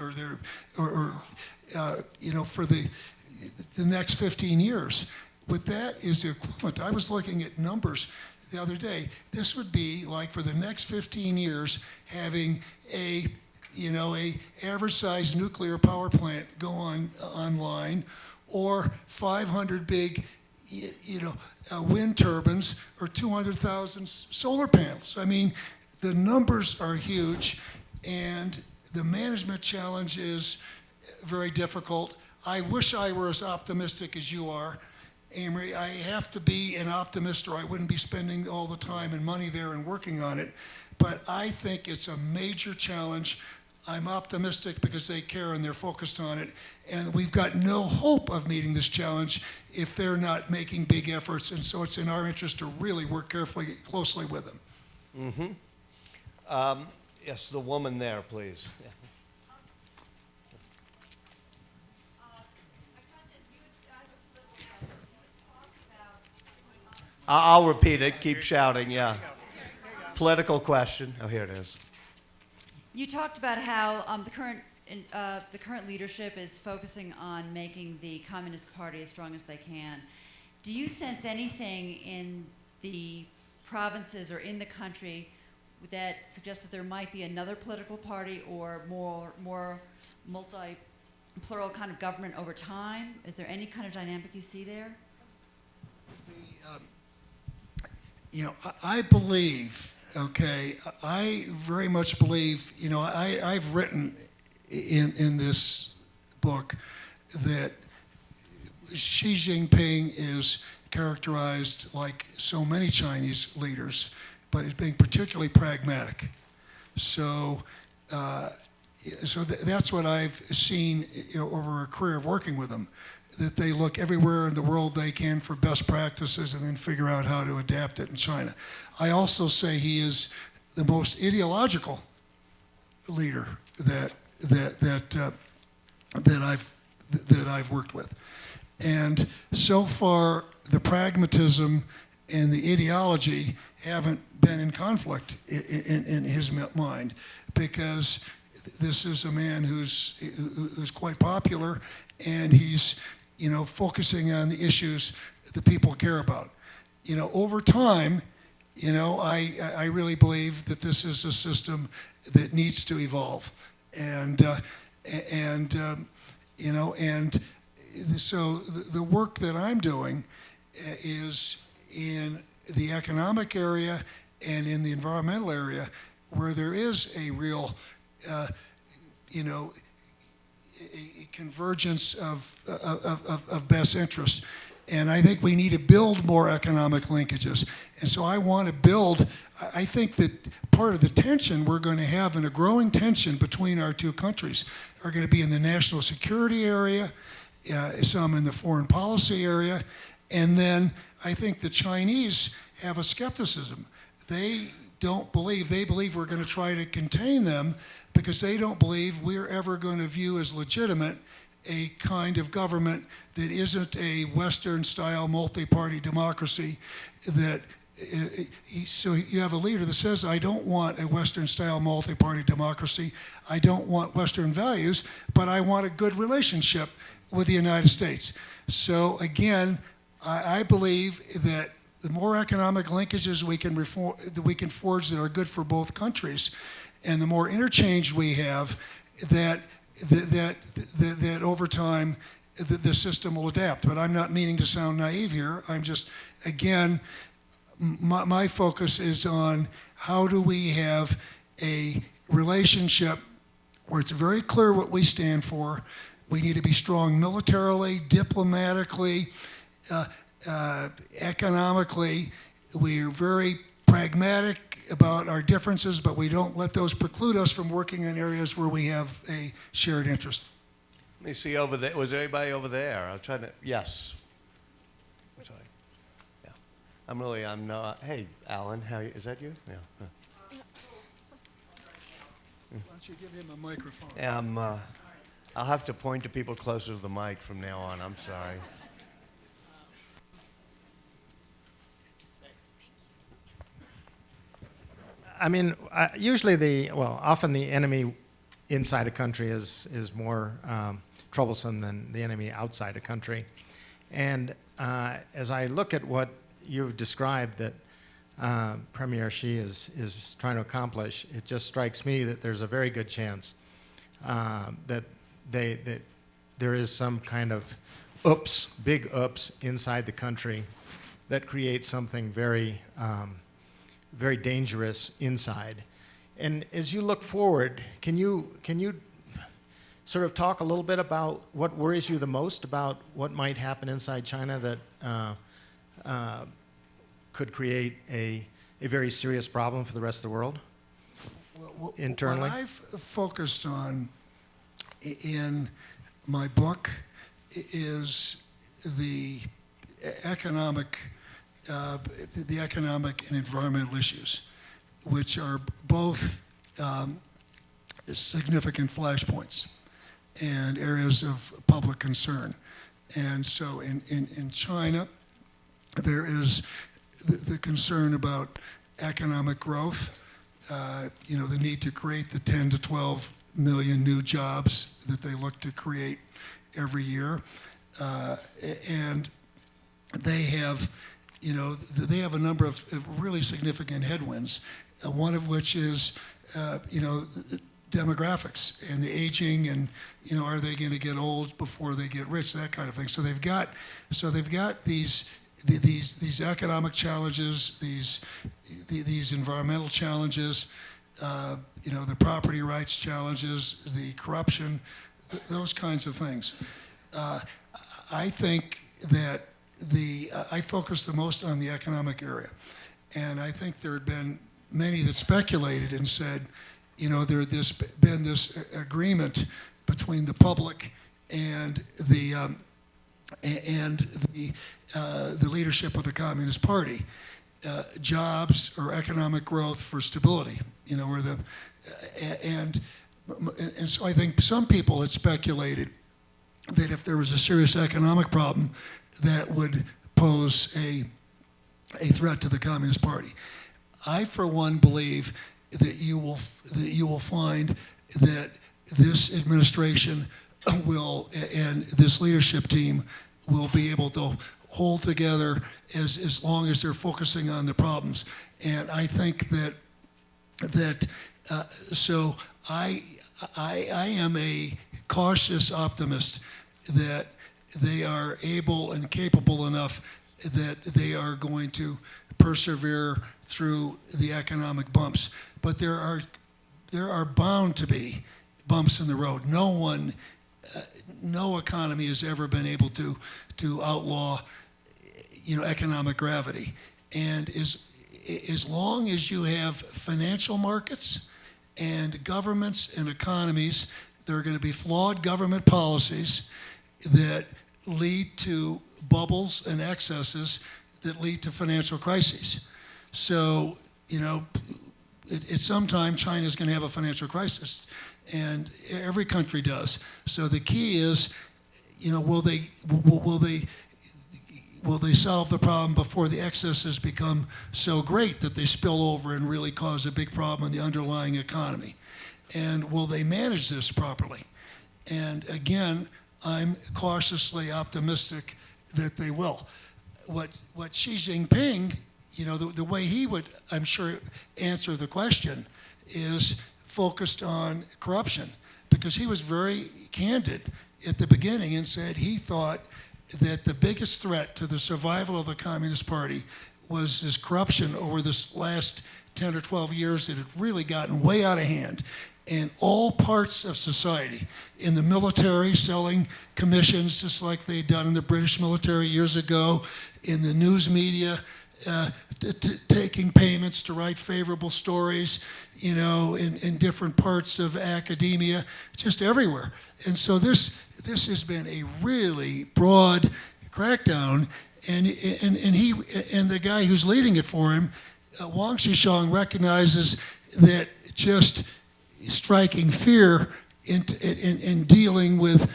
for the next 15 years, what that is equivalent. I was looking at numbers the other day. This would be like, for the next 15 years, having a average-sized nuclear power plant go online, or 500 big, wind turbines, or 200,000 solar panels. I mean, the numbers are huge, and the management challenge is very difficult. I wish I were as optimistic as you are, Amory. I have to be an optimist, or I wouldn't be spending all the time and money there and working on it. But I think it's a major challenge. I'm optimistic because they care and they're focused on it. And we've got no hope of meeting this challenge if they're not making big efforts. And so it's in our interest to really work closely with them. Mm-hmm. Yes, the woman there, please. Yeah. I'll repeat it. Keep shouting, yeah. Political question. Oh, here it is. You talked about how the current leadership is focusing on making the Communist Party as strong as they can. Do you sense anything in the provinces or in the country that suggests that there might be another political party or more multi-plural kind of government over time? Is there any kind of dynamic you see there? I believe, okay, I very much believe, I've written in this book that Xi Jinping is characterized like so many Chinese leaders, but as being particularly pragmatic. So that's what I've seen over a career of working with them, that they look everywhere in the world they can for best practices and then figure out how to adapt it in China. I also say he is the most ideological leader that I've worked with. And so far, the pragmatism and the ideology haven't been in conflict in his mind, because this is a man who's quite popular, and he's focusing on the issues that people care about. Over time, I really believe that this is a system that needs to evolve, so the work that I'm doing is in the economic area and in the environmental area, where there is a real, a convergence of best interests. And I think we need to build more economic linkages. And so I want to build, I think that part of the tension we're going to have, and a growing tension between our two countries, are going to be in the national security area, some in the foreign policy area, and then I think the Chinese have a skepticism. They believe we're going to try to contain them, because they don't believe we're ever going to view as legitimate a kind of government that isn't a Western-style multi-party democracy. So you have a leader that says, I don't want a Western-style multi-party democracy, I don't want Western values, but I want a good relationship with the United States. So again, I believe that the more economic linkages we can forge that are good for both countries, and the more interchange we have, that over time the system will adapt. But I'm not meaning to sound naive here. I'm just, again, my focus is on how do we have a relationship where it's very clear what we stand for. We need to be strong militarily, diplomatically, economically. We're very pragmatic about our differences, but we don't let those preclude us from working in areas where we have a shared interest. Let me see over there. Was there anybody over there? I'm trying to, yes. Sorry. Yeah. I'm not, hey, Alan, is that you? Yeah. Why don't you give him a microphone? Yeah, I'll have to point to people closer to the mic from now on. I'm sorry. I mean, often the enemy inside a country is more troublesome than the enemy outside a country. And as I look at what you've described that Premier Xi is trying to accomplish, it just strikes me that there's a very good chance that there is some kind of big oops inside the country that creates something very very dangerous inside. And as you look forward, can you sort of talk a little bit about what worries you the most about what might happen inside China that could create a very serious problem for the rest of the world internally? What I've focused on in my book is the economic and environmental issues, which are both significant flashpoints and areas of public concern. And so in China, there is the concern about economic growth, the need to create the 10 to 12 million new jobs that they look to create every year. And they have, they have a number of really significant headwinds, one of which is, demographics and the aging, and are they going to get old before they get rich, that kind of thing. So they've got these economic challenges, these environmental challenges, the property rights challenges, the corruption, those kinds of things. I think that I focus the most on the economic area, and I think there had been many that speculated and said, there had been this agreement between the public and the leadership of the Communist Party, jobs or economic growth for stability. And so I think some people had speculated that if there was a serious economic problem, that would pose a threat to the Communist Party. I, for one, believe that you will find that this administration will, and this leadership team will be able to hold together as long as they're focusing on the problems. And I think so I am a cautious optimist that they are able and capable enough that they are going to persevere through the economic bumps. But there are bound to be bumps in the road. No economy has ever been able to outlaw, economic gravity. And as long as you have financial markets and governments and economies, there are going to be flawed government policies that lead to bubbles and excesses that lead to financial crises. So, at some time, China's going to have a financial crisis, and every country does. So the key is, will they solve the problem before the excesses become so great that they spill over and really cause a big problem in the underlying economy? And will they manage this properly? And again, I'm cautiously optimistic that they will. What Xi Jinping, the way he would, I'm sure, answer the question is focused on corruption, because he was very candid at the beginning and said he thought that the biggest threat to the survival of the Communist Party was this corruption over this last 10 or 12 years that had really gotten way out of hand. And all parts of society, in the military, selling commissions just like they'd done in the British military years ago, in the news media, taking payments to write favorable stories, in different parts of academia, just everywhere. And so this has been a really broad crackdown, and the guy who's leading it for him, Wang Xishan, recognizes that just striking fear in dealing with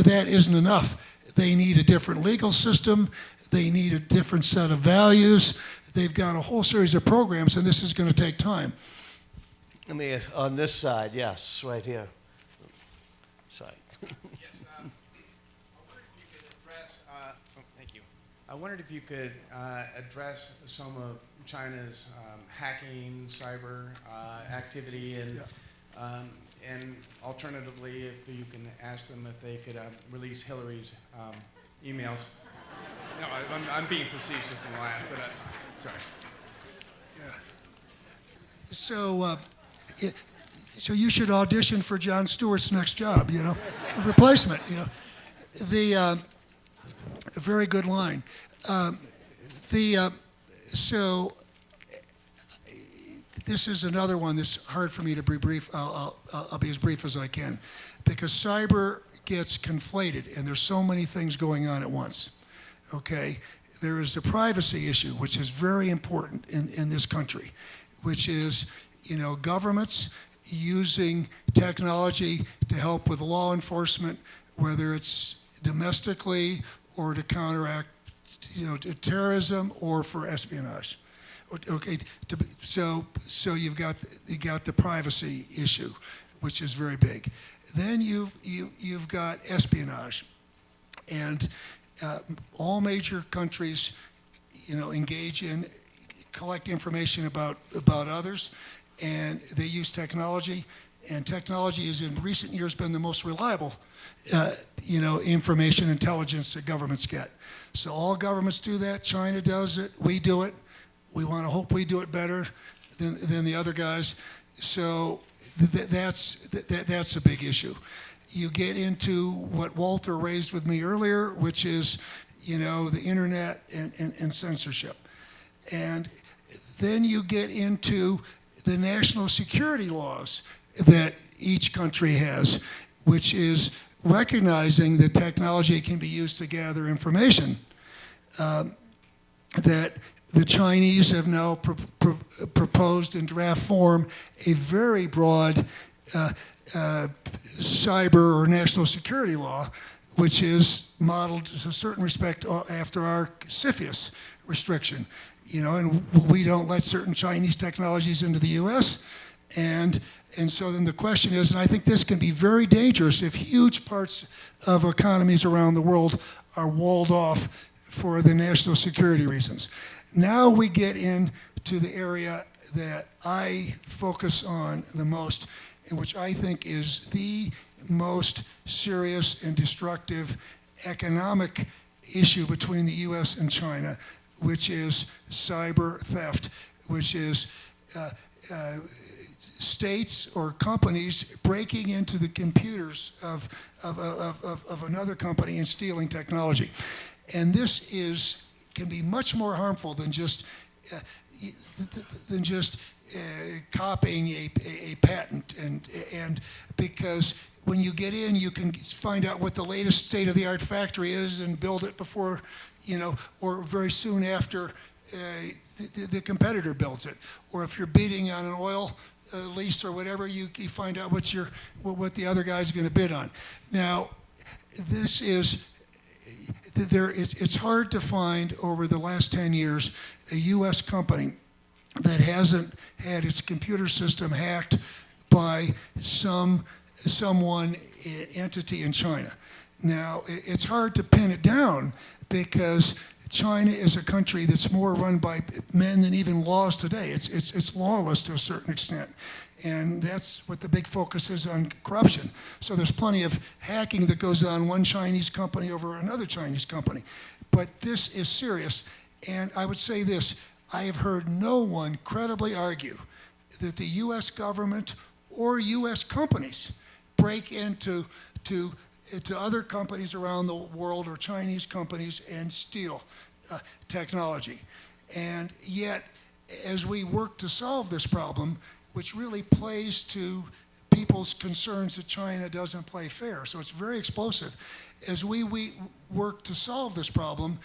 that isn't enough. They need a different legal system. They need a different set of values. They've got a whole series of programs, and this is going to take time. Let me ask, on this side, yes, right here. Sorry. Yes, I wondered if you could address. Thank you. I wondered if you could address some of China's hacking, cyber activity, and alternatively, if you can ask them if they could release Hillary's emails. No, I'm being facetious in the laugh, but sorry. Yeah. So you should audition for Jon Stewart's next job, replacement, a very good line. So this is another one that's hard for me to be brief. I'll be as brief as I can, because cyber gets conflated, and there's so many things going on at once. Okay, there is a privacy issue, which is very important in this country, which is, governments using technology to help with law enforcement, whether it's domestically or to counteract terrorism or for espionage. Okay, so you've got the privacy issue, which is very big. Then you've got espionage, and all major countries, engage in collect information about others, and they use technology. And technology has in recent years been the most reliable, information intelligence that governments get. So all governments do that. China does it. We do it. We want to hope we do it better than the other guys. So that's a big issue. You get into what Walter raised with me earlier, which is, the internet and censorship. And then you get into the national security laws that each country has, which is recognizing that technology can be used to gather information. That the Chinese have now proposed in draft form a very broad cyber or national security law, which is modeled to a certain respect after our CFIUS restriction. And we don't let certain Chinese technologies into the U.S., and so then the question is, and I think this can be very dangerous if huge parts of economies around the world are walled off for the national security reasons. Now we get into the area that I focus on the most, and which I think is the most serious and destructive economic issue between the U.S. and China, which is cyber theft, which is states or companies breaking into the computers of another company and stealing technology. And this can be much more harmful than just copying a patent, and because when you get in, you can find out what the latest state-of-the-art factory is and build it before, or very soon after the competitor builds it. Or if you're bidding on an oil lease or whatever, you find out what the other guy's going to bid on. Now, it's hard to find over the last 10 years a U.S. company that hasn't had its computer system hacked by someone, entity in China. Now, it's hard to pin it down because China is a country that's more run by men than even laws today. It's lawless to a certain extent. And that's what the big focus is on corruption. So there's plenty of hacking that goes on one Chinese company over another Chinese company. But this is serious. And I would say this, I have heard no one credibly argue that the U.S. government or U.S. companies break into other companies around the world or Chinese companies and steal technology. And yet, as we work to solve this problem, which really plays to people's concerns that China doesn't play fair, so it's very explosive. As we work to solve this problem,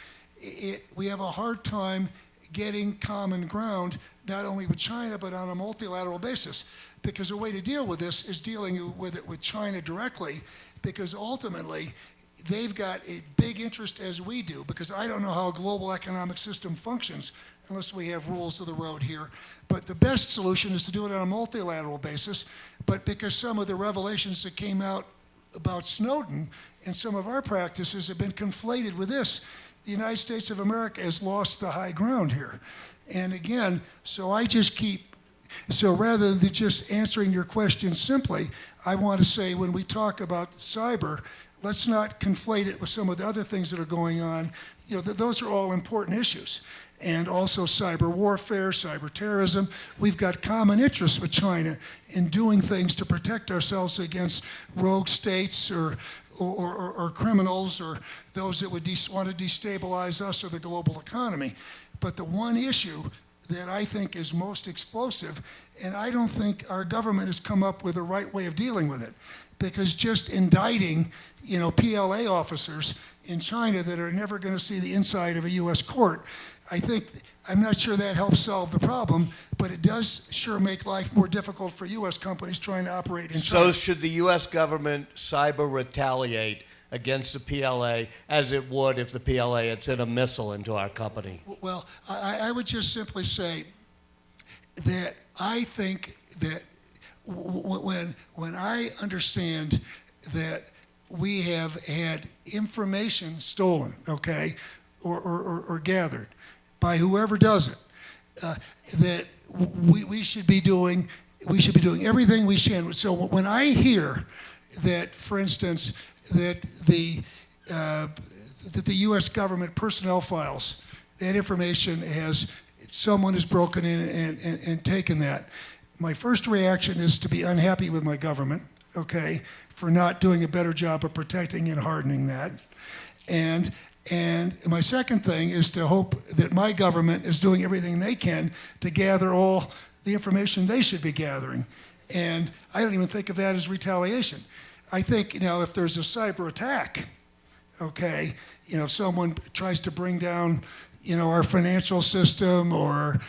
we have a hard time getting common ground, not only with China, but on a multilateral basis. Because the way to deal with this is dealing with it with China directly, because ultimately, they've got a big interest as we do, because I don't know how a global economic system functions unless we have rules of the road here. But the best solution is to do it on a multilateral basis. But because some of the revelations that came out about Snowden and some of our practices have been conflated with this, the United States of America has lost the high ground here. And again, so rather than just answering your question simply, I want to say when we talk about cyber, let's not conflate it with some of the other things that are going on. Those are all important issues. And also cyber warfare, cyber terrorism. We've got common interests with China in doing things to protect ourselves against rogue states or criminals or those that would want to destabilize us or the global economy. But the one issue that I think is most explosive, and I don't think our government has come up with the right way of dealing with it, because just indicting, PLA officers in China that are never going to see the inside of a U.S. court, I'm not sure that helps solve the problem, but it does sure make life more difficult for U.S. companies trying to operate in China. So should the U.S. government cyber retaliate against the PLA as it would if the PLA had sent a missile into our company? Well, I would just simply say that I think that when I understand that we have had information stolen, okay, or gathered by whoever does it, that we should be doing everything we can. So when I hear that, for instance, that the U.S. government personnel files, that information someone has broken in and taken that, my first reaction is to be unhappy with my government, okay, for not doing a better job of protecting and hardening that. And my second thing is to hope that my government is doing everything they can to gather all the information they should be gathering. And I don't even think of that as retaliation. I think, if there's a cyber attack, okay, if someone tries to bring down, our financial system or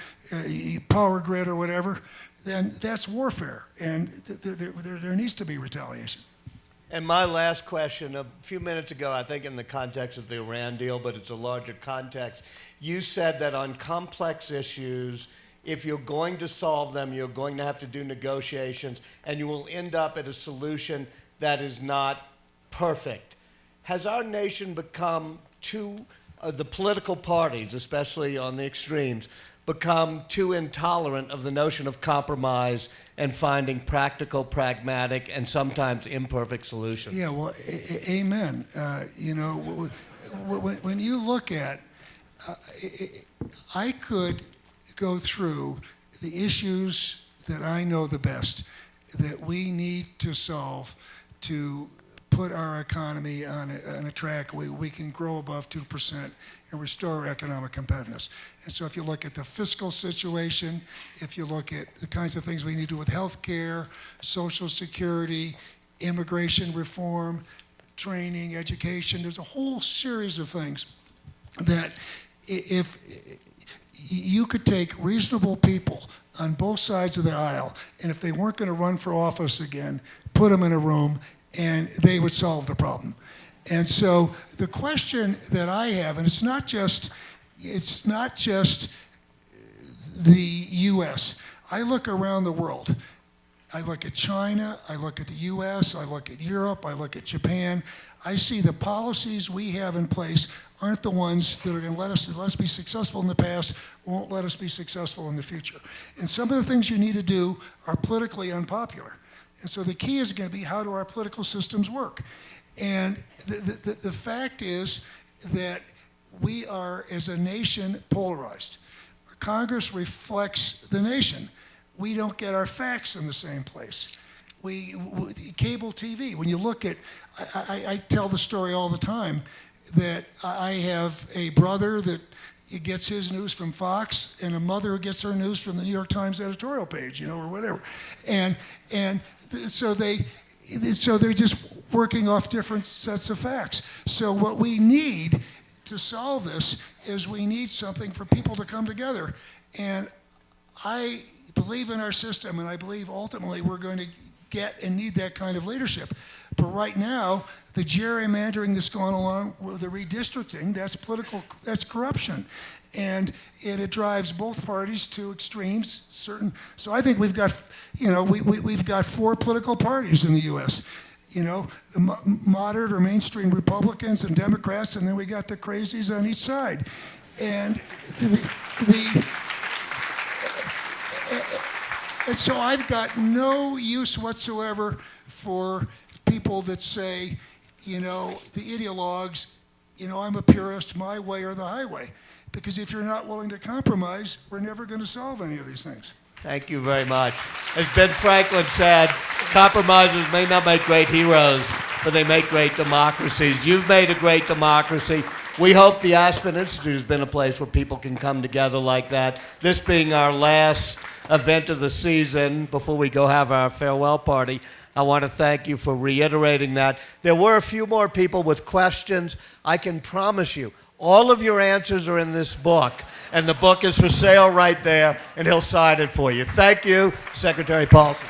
power grid or whatever, then that's warfare, and there needs to be retaliation. And my last question, a few minutes ago, I think in the context of the Iran deal, but it's a larger context, you said that on complex issues, if you're going to solve them, you're going to have to do negotiations, and you will end up at a solution that is not perfect. Has our nation become the political parties, especially on the extremes, become too intolerant of the notion of compromise and finding practical, pragmatic, and sometimes imperfect solutions? Yeah, well, amen. When you look at, I could go through the issues that I know the best, that we need to solve to put our economy on a track where we can grow above 2% and restore our economic competitiveness. And so if you look at the fiscal situation, if you look at the kinds of things we need to do with health care, Social Security, immigration reform, training, education, there's a whole series of things that if you could take reasonable people on both sides of the aisle, and if they weren't going to run for office again, put them in a room and they would solve the problem. And so the question that I have, and it's not just the U.S. I look around the world. I look at China, I look at the U.S., I look at Europe, I look at Japan. I see the policies we have in place aren't the ones that are going to let us be successful in the past, won't let us be successful in the future. And some of the things you need to do are politically unpopular. And so the key is going to be, how do our political systems work? And the fact is that we are, as a nation, polarized. Our Congress reflects the nation. We don't get our facts in the same place. Cable TV, when you look at, I tell the story all the time that I have a brother that gets his news from Fox and a mother who gets her news from the New York Times editorial page, or whatever. And so they're just working off different sets of facts. So what we need to solve this is we need something for people to come together. And I believe in our system, and I believe ultimately we're going to get and need that kind of leadership. But right now, the gerrymandering that's going along with the redistricting, that's corruption. And it drives both parties to extremes. So I think we've got, we've got 4 political parties in the U.S. The moderate or mainstream Republicans and Democrats, and then we got the crazies on each side. And and so I've got no use whatsoever for people that say, the ideologues, I'm a purist, my way or the highway. Because if you're not willing to compromise, we're never going to solve any of these things. Thank you very much. As Ben Franklin said, compromises may not make great heroes, but they make great democracies. You've made a great democracy. We hope the Aspen Institute has been a place where people can come together like that. This being our last event of the season, before we go have our farewell party, I want to thank you for reiterating that. There were a few more people with questions. I can promise you, all of your answers are in this book, and the book is for sale right there, and he'll sign it for you. Thank you, Secretary Paulson.